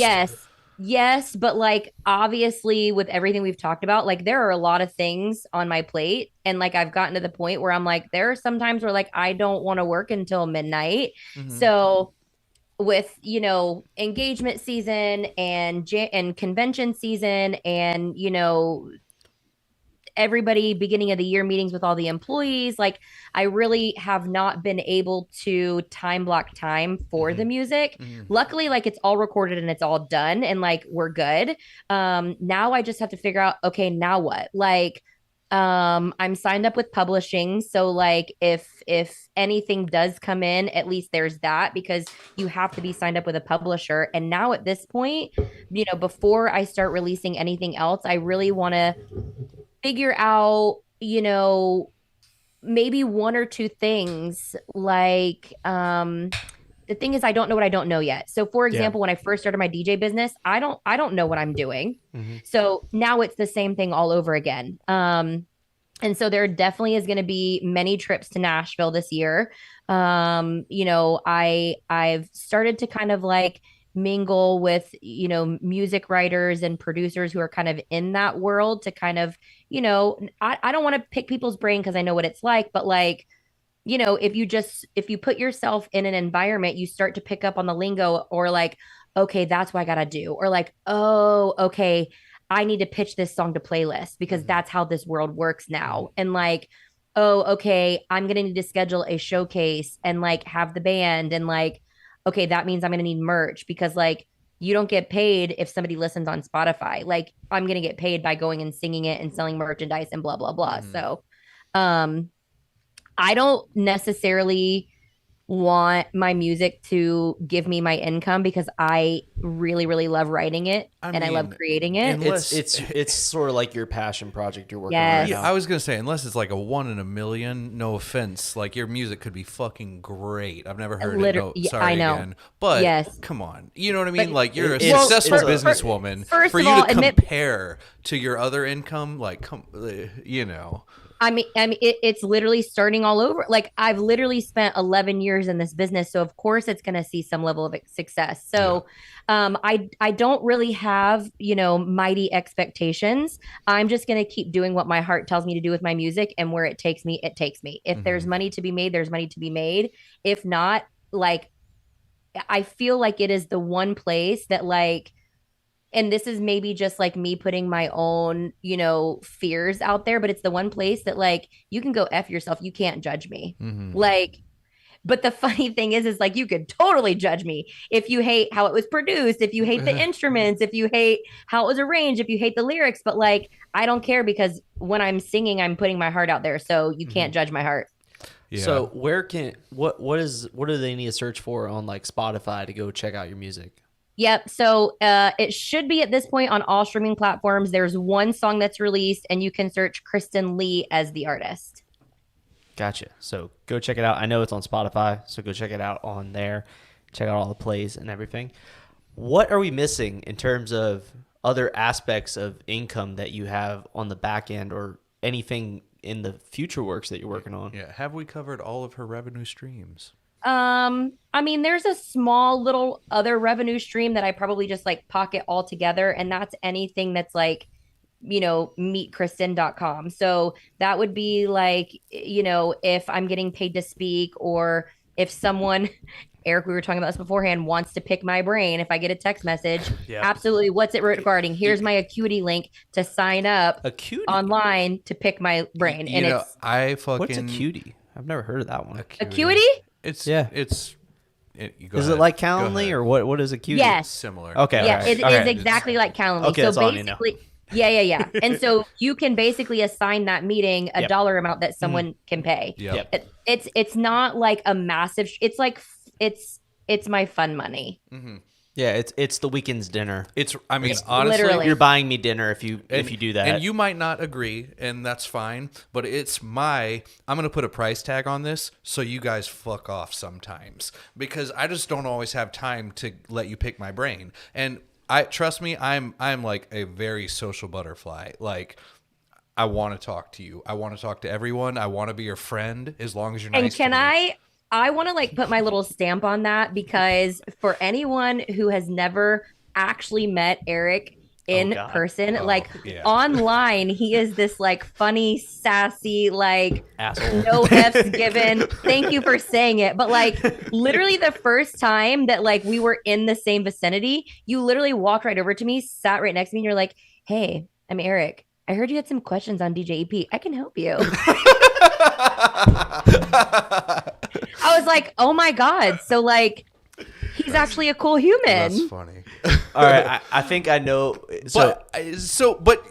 yes, but like obviously with everything we've talked about, like there are a lot of things on my plate, and like I've gotten to the point where I'm like, there are some times where like I don't want to work until midnight. Mhm. So with engagement season and convention season, and everybody beginning of the year meetings with all the employees, like I really have not been able to time block time for the music. Luckily, like it's all recorded and it's all done and like we're good. Now I just have to figure out, okay, now what? Like I'm signed up with publishing, so like if anything does come in, at least there's that, because you have to be signed up with a publisher. And now at this point, before I start releasing anything else, I really want to figure out, maybe one or two things. Like the thing is, I don't know what I don't know yet. So for example, when I first started my DJ business, I don't know what I'm doing. So now it's the same thing all over again. And so there definitely is going to be many trips to Nashville this year. I've started to kind of like mingle with, music writers and producers who are kind of in that world to kind of, I don't want to pick people's brain because I know what it's like, but like, if you put yourself in an environment, you start to pick up on the lingo, or like, okay, that's what I gotta do. Or like, oh, okay, I need to pitch this song to playlist because that's how this world works now. And like, oh, okay, I'm gonna need to schedule a showcase and like have the band, and like, okay, that means I'm gonna need merch, because like you don't get paid if somebody listens on Spotify. Like I'm gonna get paid by going and singing it and selling merchandise and blah blah blah. So I don't necessarily want my music to give me my income, because I really, really love writing it and I love creating it. It's sort of like your passion project you're working on Yes. right Yeah, now. I was gonna say, unless it's like a 1 in a million, no offense, like your music could be fucking great. I've never heard it. No, Yeah, sorry I know. again. But Yes. come on, you know what I mean? Like you're a it's- successful it's- businesswoman. first For of you all, to admit- compare to your other income, like I mean, it's literally starting all over. Like I've literally spent 11 years in this business, so of course it's going to see some level of success. So, I don't really have mighty expectations. I'm just going to keep doing what my heart tells me to do with my music, and where it takes me, it takes me. If there's money to be made, there's money to be made. If not, like I feel like it is the one place that like. And this is maybe just like me putting my own, fears out there, but it's the one place that like you can go F yourself. You can't judge me. Like, but the funny thing is like you could totally judge me if you hate how it was produced, if you hate the instruments, if you hate how it was arranged, if you hate the lyrics. But like, I don't care, because when I'm singing, I'm putting my heart out there. So you can't judge my heart. Yeah. So what do they need to search for on like Spotify to go check out your music? Yep. So it should be at this point on all streaming platforms. There's one song that's released, and you can search Kristin Lee as the artist. Gotcha. So go check it out. I know it's on Spotify, so go check it out on there. Check out all the plays and everything. What are we missing in terms of other aspects of income that you have on the back end, or anything in the future works that you're working on? Yeah. Have we covered all of her revenue streams? I mean, there's a small little other revenue stream that I probably just like pocket all together, and that's anything that's like, meetkristin.com. So that would be like, if I'm getting paid to speak, or if someone, Eric, we were talking about this beforehand, wants to pick my brain, if I get a text message, absolutely. What's it regarding? Here's my Acuity link to sign up online to pick my brain. What's Acuity? I've never heard of that one. Acuity? Is it like Calendly, or what is Acuity? Yes. Similar. Okay. Yeah, right. it is exactly like Calendly. Okay, so that's all I need to know. basically, yeah. And so you can basically assign that meeting a dollar amount that someone can pay. Yep. It's not like a massive. It's like it's my fun money. Yeah, it's the weekend's dinner. Honestly, literally. You're buying me dinner if you do that. And you might not agree, and that's fine, but I'm going to put a price tag on this, so you guys fuck off sometimes, because I just don't always have time to let you pick my brain. And trust me, I'm like a very social butterfly. Like, I want to talk to you. I want to talk to everyone. I want to be your friend, as long as you're nice to me. I want to like put my little stamp on that, because for anyone who has never actually met Erik in God. person. Like yeah. online, he is this like funny, sassy, like Asshole. no F's given. Thank you for saying it. But like literally the first time that like we were in the same vicinity, you literally walked right over to me, sat right next to me, and you're like, "Hey, I'm Erik. I heard you had some questions on DJ EP. I can help you." I was like, "Oh my God." So like he's actually a cool human. That's funny. All right, I think I know. But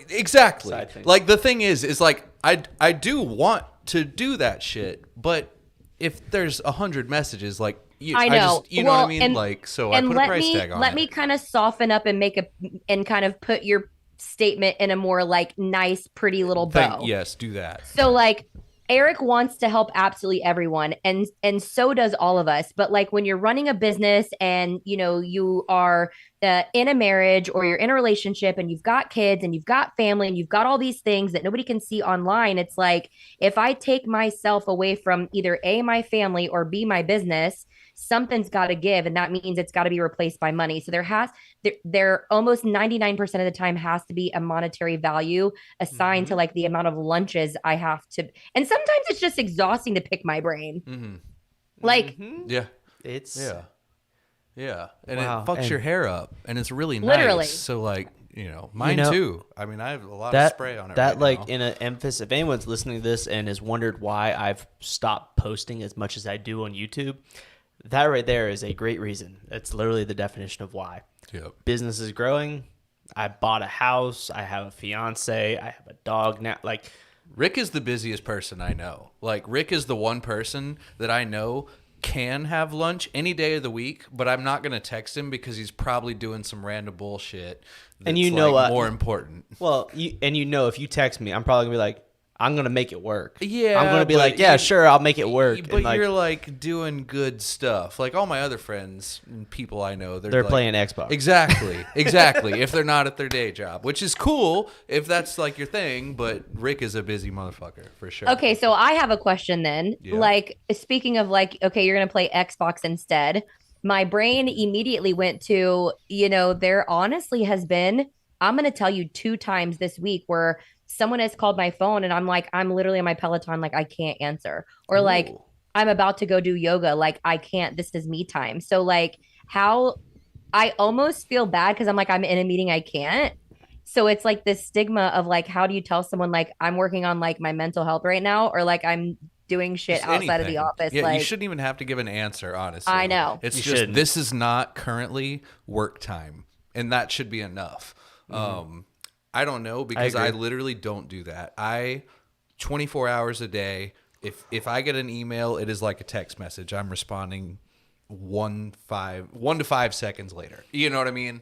exactly. Side thing. Like the thing is like I do want to do that shit, but if there's 100 messages, like I know. you know what I mean? Like, so I put a price tag on it. Let me kind of soften up and and kind of put your statement in a more like nice, pretty little bow. Yes, do that. So like Erik wants to help absolutely everyone, and so does all of us. But like when you're running a business and you are in a marriage or you're in a relationship and you've got kids and you've got family and you've got all these things that nobody can see online, it's like if I take myself away from either A, my family, or B, my business, something's got to give, and that means it's got to be replaced by money. So there almost 99% of the time has to be a monetary value assigned to like the amount of lunches I have to, and sometimes it's just exhausting to pick my brain. Like Yeah. It's Yeah. And Wow. it fucks And- your hair up, and it's really Literally. nice. So like, mine too. I mean, I have a lot of that spray on it that right like now. in an emphasis. If anyone's listening to this and has wondered why I've stopped posting as much as I do on YouTube, that right there is a great reason. That's literally the definition of why. Yep. Business is growing. I bought a house. I have a fiance. I have a dog now. Like, Rick is the busiest person I know. Like, Rick is the one person that I know can have lunch any day of the week, but I'm not going to text him because he's probably doing some random bullshit that's And you know like what? more important. well, if you text me, I'm probably gonna be like, I'm gonna make it work. Yeah, I'm gonna be but like, yeah, sure, I'll make it work. But And, like, you're like doing good stuff. Like all my other friends and people I know, they're like, playing Xbox. Exactly. If they're not at their day job, which is cool if that's like your thing. But Rick is a busy motherfucker for sure. Okay, so I have a question then. Yeah. Like, speaking of like, okay, you're going to play Xbox instead. My brain immediately went to, there honestly has been, I'm going to tell you 2 times this week where someone has called my phone and I'm like, I'm literally on my Peloton, like I can't answer. Or like, Ooh. I'm about to go do yoga, like I can't, this is me time. So like how I almost feel bad because I'm like, I'm in a meeting, I can't. So it's like this stigma of like, how do you tell someone like I'm working on like my mental health right now, or like I'm doing shit Just outside of the anything. office? Yeah, like you shouldn't even have to give an answer, honestly. I know. It's You just shouldn't. this is not currently work time, and that should be enough. I don't know because I agree. literally don't do that. 24 hours a day. If I get an email, it is like a text message. I'm responding 1 to 5 seconds later. You know what I mean?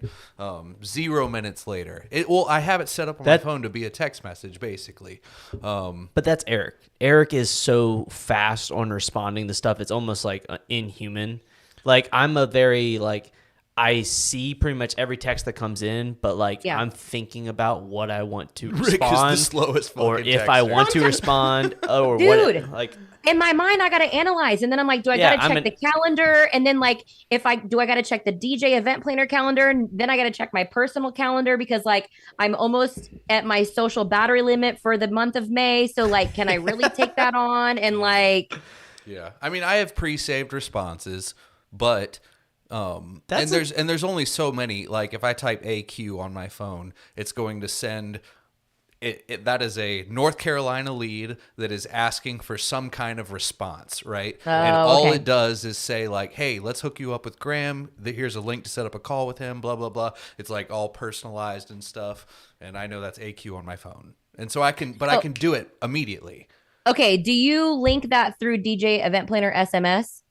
0 minutes later. I have it set up on my phone to be a text message, basically. But that's Erik. Erik is so fast on responding to stuff. It's almost like inhuman. Like I'm a very like I see pretty much every text that comes in, but like Yeah. I'm thinking about what I want to Rick is the respond, slowest or fucking if I texter. want to respond, or Dude. what. Like in my mind, I got to analyze. And then I'm like, do I Yeah, got to check the calendar? And then like, I got to check the DJ event planner calendar? And then I got to check my personal calendar because like, I'm almost at my social battery limit for the month of May. So like, can I really take that on? And like, Yeah, I mean, I have pre-saved responses, but and That's there's only so many. Like if I type AQ on my phone, it's going to send that is a North Carolina lead that is asking for some kind of response, right? And all okay. it does is say like, "Hey, let's hook you up with Graham. Here's a link to set up a call with him." Blah blah blah. It's like all personalized and stuff, and I know that's AQ on my phone, and so I can do it immediately. okay. Do you link that through DJ event planner SMS?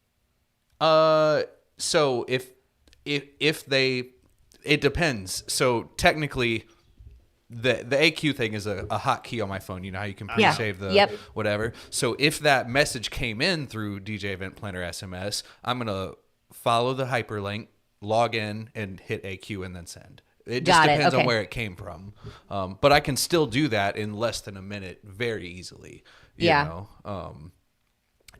So if they, it depends. So technically, the AQ thing is a hotkey on my phone. You know how you can Yeah. pre-save the Yep. whatever. So if that message came in through DJ Event Planner SMS, I'm gonna follow the hyperlink, log in, and hit AQ and then send. It just Got it. depends on Okay. where it came from. But I can still do that in less than a minute very easily. You Yeah. know?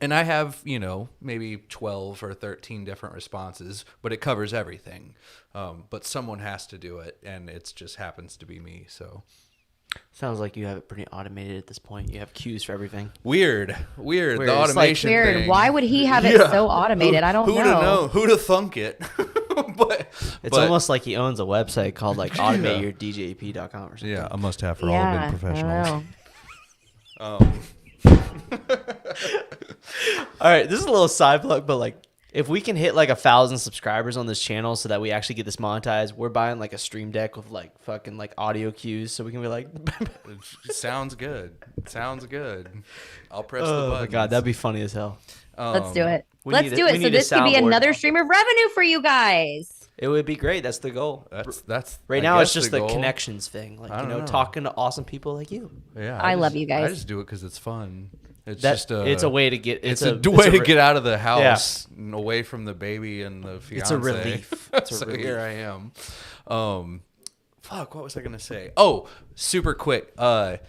And I have, maybe 12 or 13 different responses, but it covers everything. But someone has to do it, and it just happens to be me. So Sounds like you have it pretty automated at this point. You have cues for everything. weird. Weird. The It's like automation Weird. thing. Why would he have it so automated? I don't Who'd know. have known? Who'd have thunk it? It's almost like he owns a website called like automateyourdjp.com or something. Yeah, a must-have for Yeah, all good I professionals. don't know. All right, this is a little side plug, but like if we can hit like 1,000 subscribers on this channel so that we actually get this monetized, we're buying like a stream deck with like fucking like audio cues so we can be like Sounds good. Sounds good. I'll press the oh button. my god, that'd be funny as hell. Let's do it. we Let's need a- do we it. So need a this could be soundboard. another stream of revenue for you guys. It would be great. That's the goal. That's Right I now it's guess just the goal. connections thing, like I you don't know. talking to awesome people like you. Yeah, I love you guys. I just do it because it's fun. It's That just it's a way to get It's a way to get out of the house and away from the baby and the fiance. It's a relief. It's a So relief. here I am. Fuck, what was I gonna say? Oh, super quick. The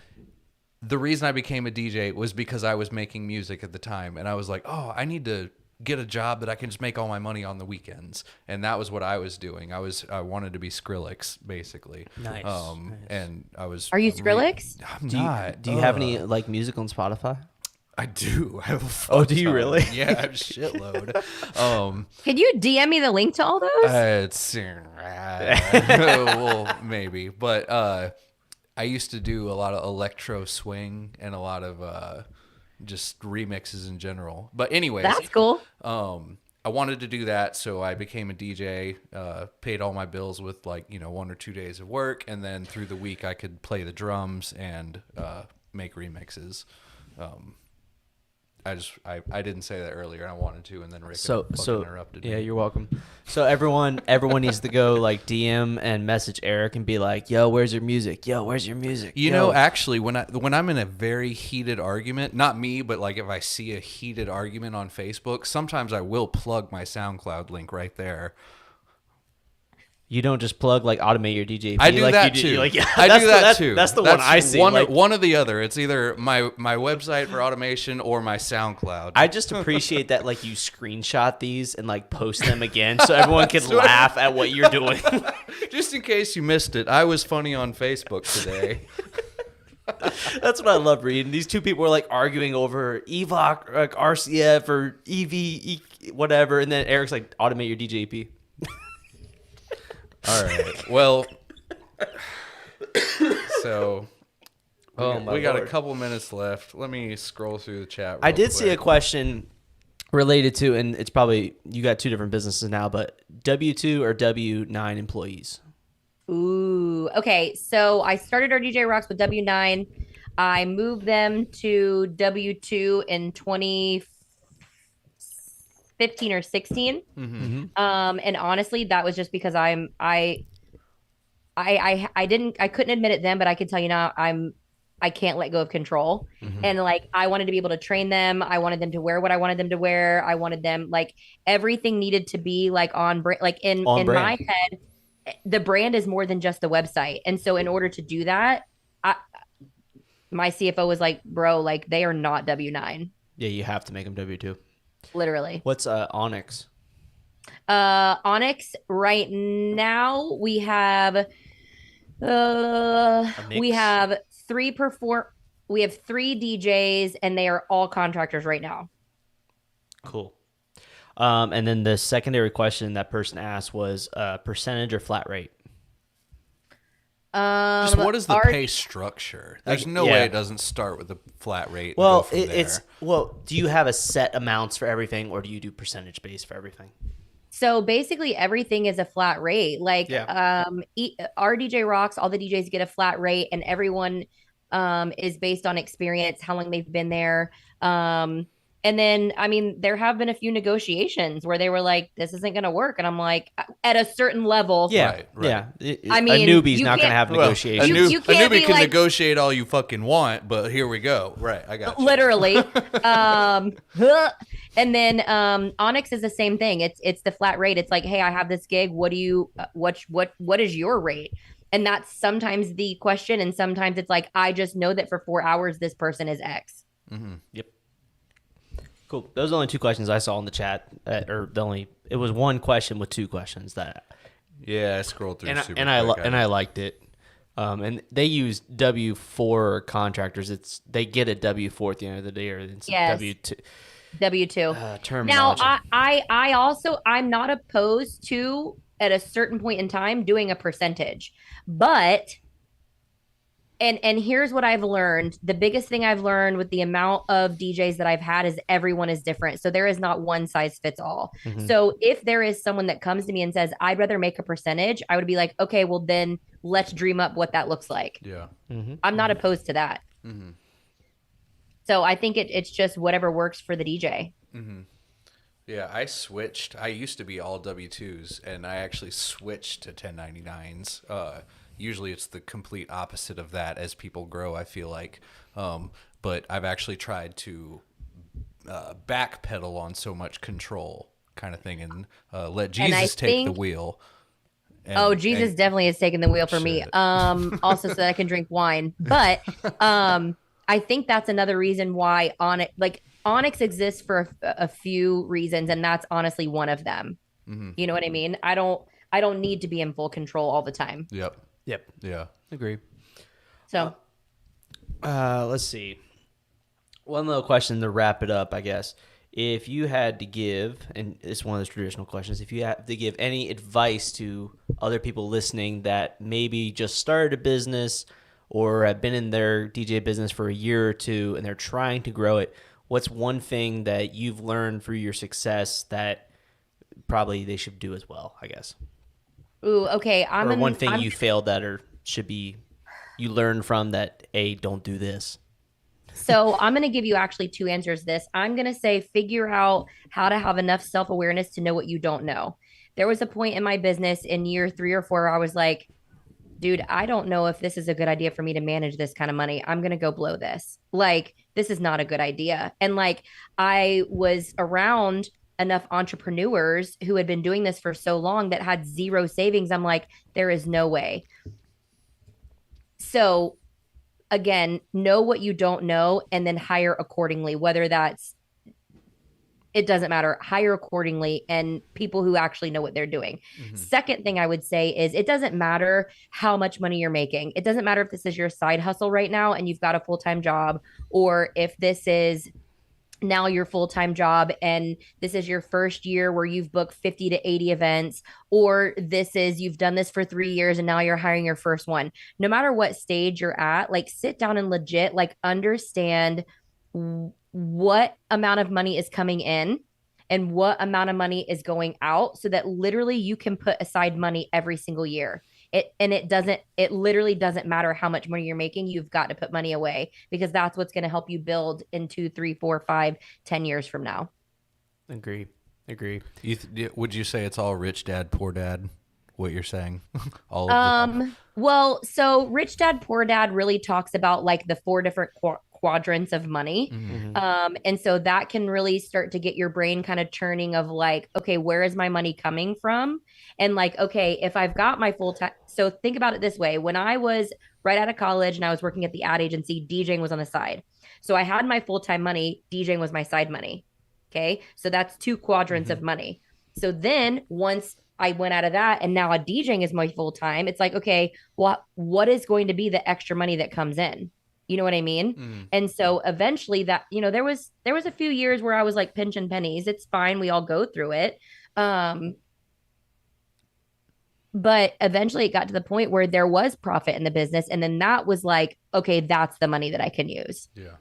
reason I became a DJ was because I was making music at the time, and I was like, oh, I need to get a job that I can just make all my money on the weekends, and that was what I was doing. I wanted to be Skrillex, basically. Nice. And I was. Are you Skrillex? I'm Do you, not. do you have any like music on Spotify? I do. I have a Oh, do fuck you ton. really? Yeah, I have a shitload. Can you DM me the link to all those? It's well, maybe, but I used to do a lot of electro swing and a lot of just remixes in general. But anyways, That's cool. I wanted to do that, so I became a DJ. Paid all my bills with 1 or 2 days of work, and then through the week I could play the drums and make remixes. I didn't say that earlier, and I wanted to, and then Rick fucking interrupted me. Yeah, you're welcome. So everyone needs to go like DM and message Eric and be like, "Yo, where's your music? Yo, where's your music?" You Yo. know, actually, when I'm in a very heated argument, not me, but like if I see a heated argument on Facebook, sometimes I will plug my SoundCloud link right there. You don't just plug like automate your DJ. I do that too. I do that too. That's the one I see. One or the other. It's either my website for automation or my SoundCloud. I just appreciate that like you screenshot these and like post them again so everyone can laugh at what you're doing. Just in case you missed it, I was funny on Facebook today. That's what I love reading. These two people were like arguing over EVOC, like RCF or EV, whatever, and then Eric's like automate your DJP. All right. Well, so we got a couple minutes left. Let me scroll through the chat. I did see a question related to, and it's probably you got two different businesses now, but W-2 or W-9 employees. Ooh. Okay. So I started our DJ Rocks with W9. I moved them to W2 in 2015 or 16. Mm-hmm. And honestly, that was just because I couldn't admit it then, but I can tell you now I can't let go of control. Mm-hmm. And like, I wanted to be able to train them. I wanted them to wear what I wanted them to wear. I wanted them, like, everything needed to be like on brand, like in my head, the brand is more than just the website. And so in order to do that, my CFO was like, bro, like they are not W9. Yeah, you have to make them W-2. Literally. What's Onyx? Onyx right now we have we have three DJs and they are all contractors right now. Cool. And then the secondary question that person asked was percentage or flat rate? Just what is the pay structure? There's no way it doesn't start with a flat rate. Well, do you have a set amounts for everything, or do you do percentage based for everything? So basically everything is a flat rate. Like our DJ Rocks, all the DJs get a flat rate, and everyone is based on experience, how long they've been there. And then, I mean, there have been a few negotiations where they were like, this isn't going to work. And I'm like, at a certain level. Yeah. Right. Yeah. I mean, a newbie's not going to have negotiations. You a newbie can like, negotiate all you fucking want, but here we go. Right. I got you. Literally. And then Onyx is the same thing. It's the flat rate. It's like, hey, I have this gig. What do you, what is your rate? And that's sometimes the question. And sometimes it's like, I just know that for 4 hours, this person is X. Mm-hmm. Yep. Cool. Those are the only two questions I saw in the chat, it was one question with two questions Yeah, I scrolled through and super quick. I liked it. And they use W-4 contractors. They get a W-4 at the end of the day, or it's Yes. W-2. W-2. Now, Terminology. I also, I'm not opposed to, at a certain point in time, doing a percentage. But, and here's what I've learned. The biggest thing I've learned with the amount of DJs that I've had is everyone is different. So there is not one size fits all. Mhm. So if there is someone that comes to me and says, I'd rather make a percentage, I would be like, okay, well then let's dream up what that looks like. Yeah. I'm not opposed to that. So I think it's just whatever works for the DJ. Yeah, I switched. I used to be all W-2s, and I actually switched to 1099s. Usually it's the complete opposite of that as people grow, I feel like. But I've actually tried to backpedal on so much control kind of thing and let Jesus take the wheel. Jesus definitely has taken the wheel for me. Also so that I can drink wine. But I think that's another reason why Onyx exists for a few reasons, and that's honestly one of them. You know what I mean? I don't need to be in full control all the time. Yep. Yeah. Agree. So let's see. One little question to wrap it up, I guess. If you had to give, and it's one of those traditional questions, if you had to give any advice to other people listening that maybe just started a business or have been in their DJ business for a year or two and they're trying to grow it, what's one thing that you've learned through your success that probably they should do as well, I guess? Ooh, okay. One thing you failed at or should be you learned from that, don't do this. So I'm going to give you actually two answers to this. I'm going to say figure out how to have enough self-awareness to know what you don't know. There was a point in my business in year 3 or 4 where I was like, dude, I don't know if this is a good idea for me to manage this kind of money. I'm going to go blow this. Like, this is not a good idea. And like, I was around enough entrepreneurs who had been doing this for so long that had zero savings. I'm like, there is no way. So again, know what you don't know and then hire accordingly, whether that's, it doesn't matter, hire accordingly and people who actually know what they're doing. Second thing I would say is it doesn't matter how much money you're making. It doesn't matter if this is your side hustle right now and you've got a full-time job, or if this is now your full-time job and this is your first year where you've booked 50 to 80 events, or this is you've done this for 3 years and now you're hiring your first one. No matter what stage you're at, like sit down and legit like understand what amount of money is coming in and what amount of money is going out, so that literally you can put aside money every single year. It literally doesn't matter how much money you're making. You've got to put money away, because that's what's going to help you build in 2, 3, 4, 5, 10 years from now. Agree. Would you say it's all rich dad, poor dad? What you're saying? Well, so Rich Dad, Poor Dad really talks about like the 4 different quadrants of money. And so that can really start to get your brain kind of churning of like, okay, where is my money coming from? And like, okay, if I've got my full time, so think about it this way. When I was right out of college and I was working at the ad agency, DJing was on the side. So I had my full-time money, DJing was my side money. Okay. So that's 2 quadrants of money. So then once I went out of that and now DJing is my full time, it's like, okay, what is going to be the extra money that comes in? You know what I mean? And so eventually that, there was a few years where I was like pinching pennies. It's fine. We all go through it. But eventually it got to the point where there was profit in the business. And then that was like, okay, that's the money that I can use. Yeah.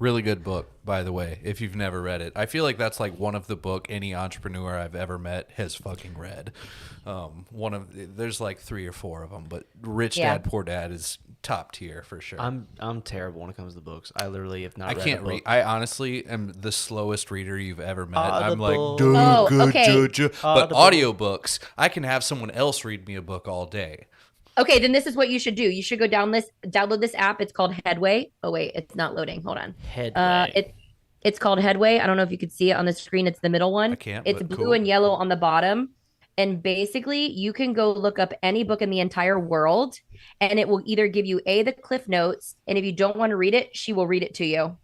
Really good book, by the way, if you've never read it. I feel like that's like one of the book any entrepreneur I've ever met has fucking read. There's like 3 or 4 of them, but Rich Dad, Poor Dad is top tier for sure. I'm terrible when it comes to books. I literally have not read I can't a book. read. I honestly am the slowest reader you've ever met. Audible. I'm like, but audiobooks, I can have someone else read me a book all day. Okay, then this is what you should do. You should go download this app. It's called Headway. Oh wait, it's not loading. Hold on. Headway. It's called Headway. I don't know if you could see it on the screen. It's the middle one. I can't. It's blue and yellow on the bottom. And basically, you can go look up any book in the entire world, and it will either give you the Cliff Notes, and if you don't want to read it, she will read it to you.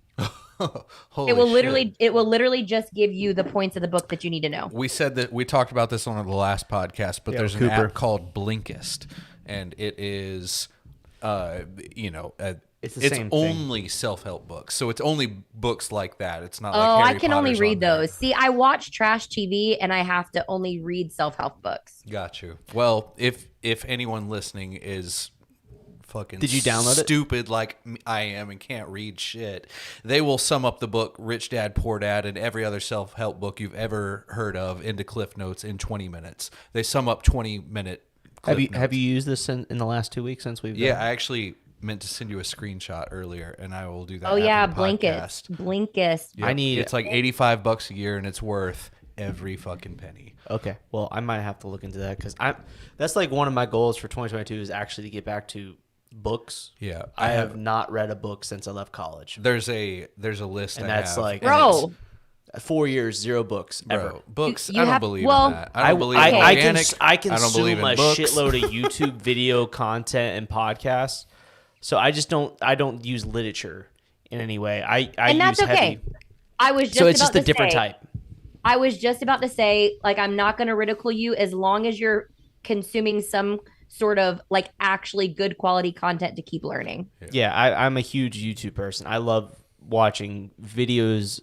Holy It will shit. literally just give you the points of the book that you need to know. We said that we talked about this on the last podcast, but Yeah, there's an Cooper. app called Blinkist, and it is, It's the same thing. only self-help books. So it's only books like that. It's not like Oh, Harry I can only Potter's read on there. those. See, I watch trash TV and I have to only read self-help books. Got you. Well, if anyone listening is fucking Did you download it? stupid like I am and can't read shit, they will sum up the book Rich Dad Poor Dad and every other self-help book you've ever heard of into Cliff Notes in 20 minutes. They sum up 20-minute Have you Cliff Notes. used this in the last 2 weeks since we've Yeah, I actually meant to send you a screenshot earlier, and I will do that. Oh yeah, after the Blinkist. podcast. Blinkist. Yep. I need- It's like $85 a year, and it's worth every fucking penny. Okay, well, I might have to look into that because that's like one of my goals for 2022 is actually to get back to books. Yeah, I have not read a book since I left college, There's a list, and I that's have, like and Bro, 4 years, 0 books ever. Bro, books. You I don't have- believe well, in that. I don't believe in I organic. I don't believe consume in a books. shitload of YouTube video content and podcasts, so I don't use literature in any way. I and that's use okay. heavy, I was just so it's about just a to different say, type. I was just about to say, like, I'm not going to ridicule you as long as you're consuming some sort of like actually good quality content to keep learning. Yeah, I'm a huge YouTube person. I love watching videos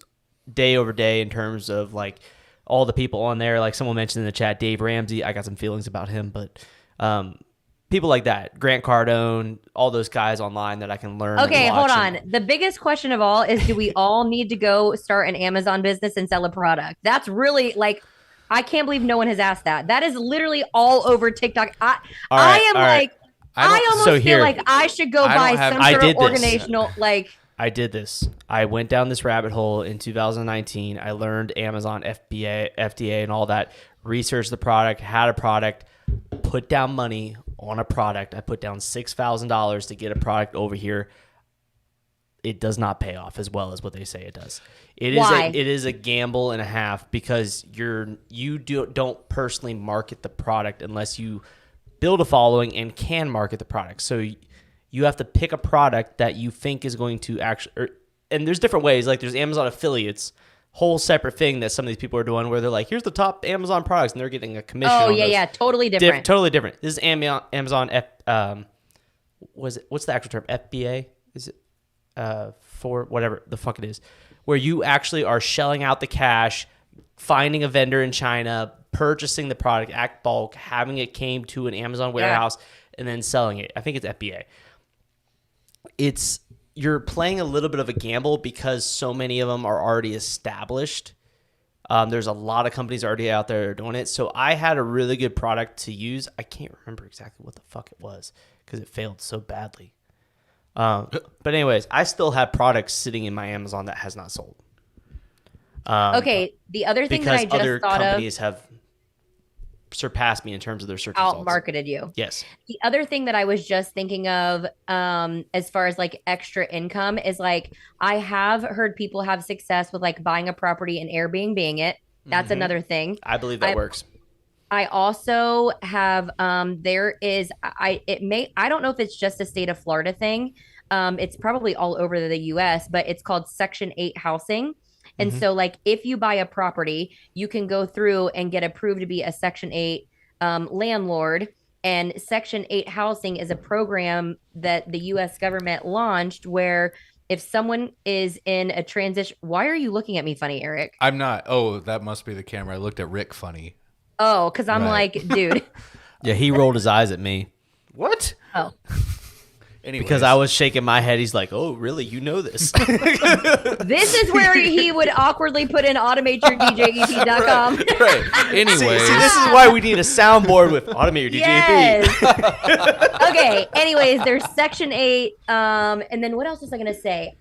day over day in terms of like all the people on there. Like someone mentioned in the chat, Dave Ramsey. I got some feelings about him, but people like that, Grant Cardone, all those guys online that I can learn. and Okay, hold watch on. and- The biggest question of all is, do we all need to go start an Amazon business and sell a product? That's really like, I can't believe no one has asked that. That is literally all over TikTok. All I right, am all right. like, I don't- I almost So feel here- like I should go I buy don't have- some I sort did of this. organizational, like, I did this. I went down this rabbit hole in 2019. I learned Amazon FDA, and all that. Researched the product, had a product, put down money on a product. I put down $6,000 to get a product over here. It does not pay off as well as what they say it does. Why? It is a gamble and a half because you don't personally market the product unless you build a following and can market the product. So you have to pick a product that you think is going to actually, and there's different ways. Like there's Amazon affiliates, whole separate thing that some of these people are doing where they're like, here's the top Amazon products, and they're getting a commission. oh on yeah, those. yeah, totally different. Totally different. This is Amazon what's the actual term? FBA? Is it for whatever the fuck it is, where you actually are shelling out the cash, finding a vendor in China, purchasing the product at bulk, having it came to an Amazon warehouse, and then selling it. I think it's FBA. You're playing a little bit of a gamble because so many of them are already established. There's a lot of companies already out there doing it. So I had a really good product to use. I can't remember exactly what the fuck it was because it failed so badly. But anyways, I still have products sitting in my Amazon that has not sold. Okay, the other thing that Because I just other thought of companies have surpassed me in terms of their search results. out-marketed you. Yes. The other thing that I was just thinking of, as far as like extra income, is like I have heard people have success with like buying a property and Airbnb-ing it. That's another thing. I believe that works. I also have there is I don't know if it's just a state of Florida thing. It's probably all over the US, but it's called Section 8 housing. And so like if you buy a property, you can go through and get approved to be a Section 8 landlord. And Section 8 housing is a program that the US government launched where if someone is in a transition, why are you looking at me funny, Eric? I'm not. Oh, that must be the camera. I looked at Rick funny. Oh, because I'm Right. like, dude. Yeah, he rolled his eyes at me What? Oh. Anyways. because I was shaking my head. He's like, "Oh, really? You know this?" This is where he would awkwardly put in automateyourdjep.com. Right. Anyways. See, this is why we need a soundboard with automate your DJP. Yes. Okay. Anyways, there's Section 8. And then what else was I gonna say?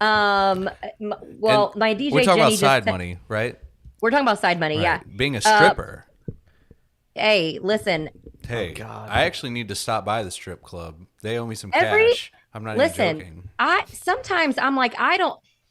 My DJ we're talking Jenny about just side said- money, right? We're talking about side money, yeah. Right. Being a stripper. Hey, listen, Hey, God. I actually need to stop by the strip club. They owe me some Every- cash. I'm not even listen. joking. Sometimes I'm like,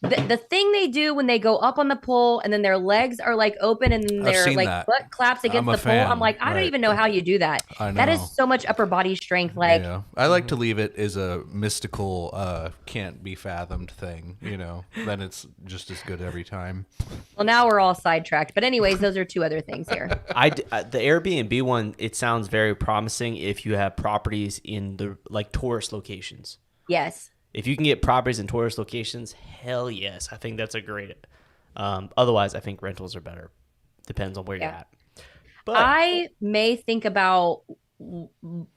the thing they do when they go up on the pole and then their legs are like open and I've their seen like that. butt claps against I'm a the pole. I'm fan, like, I don't right. even know how you do that. I That know. is so much upper body strength. Like, Yeah. I like to leave it as a mystical, can't be fathomed thing, you know, then it's just as good every time. well, now we're all sidetracked. But anyways, those are two other things here. The Airbnb one, it sounds very promising if you have properties in the like tourist locations. Yes. If you can get properties in tourist locations, hell yes. I think that's a great. Otherwise, I think rentals are better. Depends on where you're at. But I may think about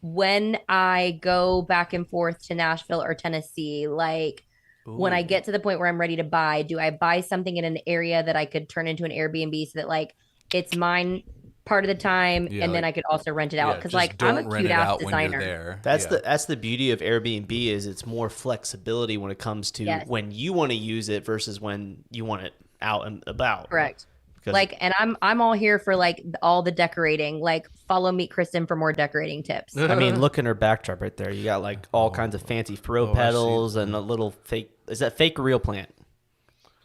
when I go back and forth to Nashville or Tennessee, like when I get to the point where I'm ready to buy, do I buy something in an area that I could turn into an Airbnb so that like it's mine part of the time and then I could also rent it out? Because like I'm a cute ass designer. That's the beauty of Airbnb is it's more flexibility when it comes to when you want to use it versus when you want it out and about. Correct. Like, and I'm all here for like all the decorating. Like, follow Meet Kristin for more decorating tips. I mean, look in her backdrop right there. You got like all kinds of fancy throw petals and a little fake. Is that fake or real plant?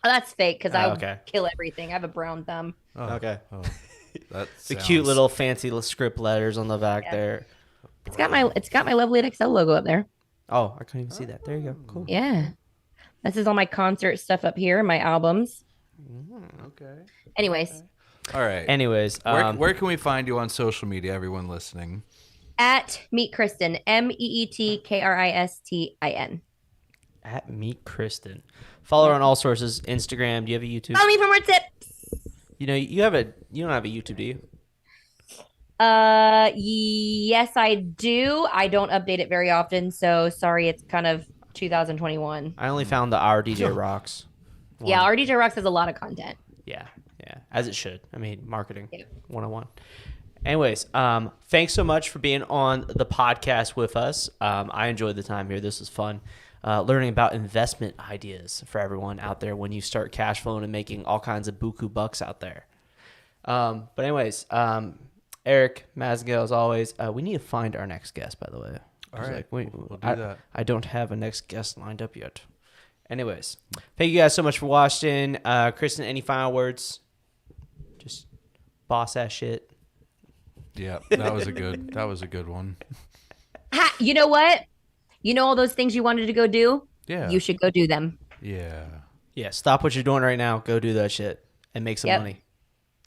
Oh, that's fake because I kill everything. I have a brown thumb. Okay. That's the cute little fancy little script letters on the back there. It's got my lovely XL logo up there. Oh, I couldn't even see that. There you go. Cool. Yeah. This is all my concert stuff up here, my albums. Okay. Anyways. All right. Anyways, where can we find you on social media, everyone listening? At Meet Kristin, MEETKRISTIN. At Meet Kristin. Follow her on all sources. Instagram. Do you have a YouTube? Follow me for more tips. You know, you don't have a YouTube, do you? Yes, I do. I don't update it very often, so sorry, it's kind of 2021. I only found the Our DJ Rocks. Yeah, Our DJ Rocks has a lot of content. Yeah, as it should. I mean, marketing 101. Anyways, thanks so much for being on the podcast with us. I enjoyed the time here. This was fun. Learning about investment ideas for everyone out there when you start cash flowing and making all kinds of buku bucks out there. But anyways, Erik Massengale, as always, we need to find our next guest, by the way. All right, we'll do that. I don't have a next guest lined up yet. Anyways, thank you guys so much for watching. Kristin, any final words? Just boss ass shit. Yeah, that was a good one. Ha, you know what? You know all those things you wanted to go do? Yeah. You should go do them. Yeah. Yeah, stop what you're doing right now. Go do that shit and make some money.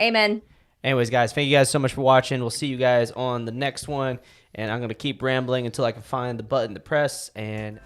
Amen. Anyways, guys, thank you guys so much for watching. We'll see you guys on the next one. And I'm going to keep rambling until I can find the button to press. And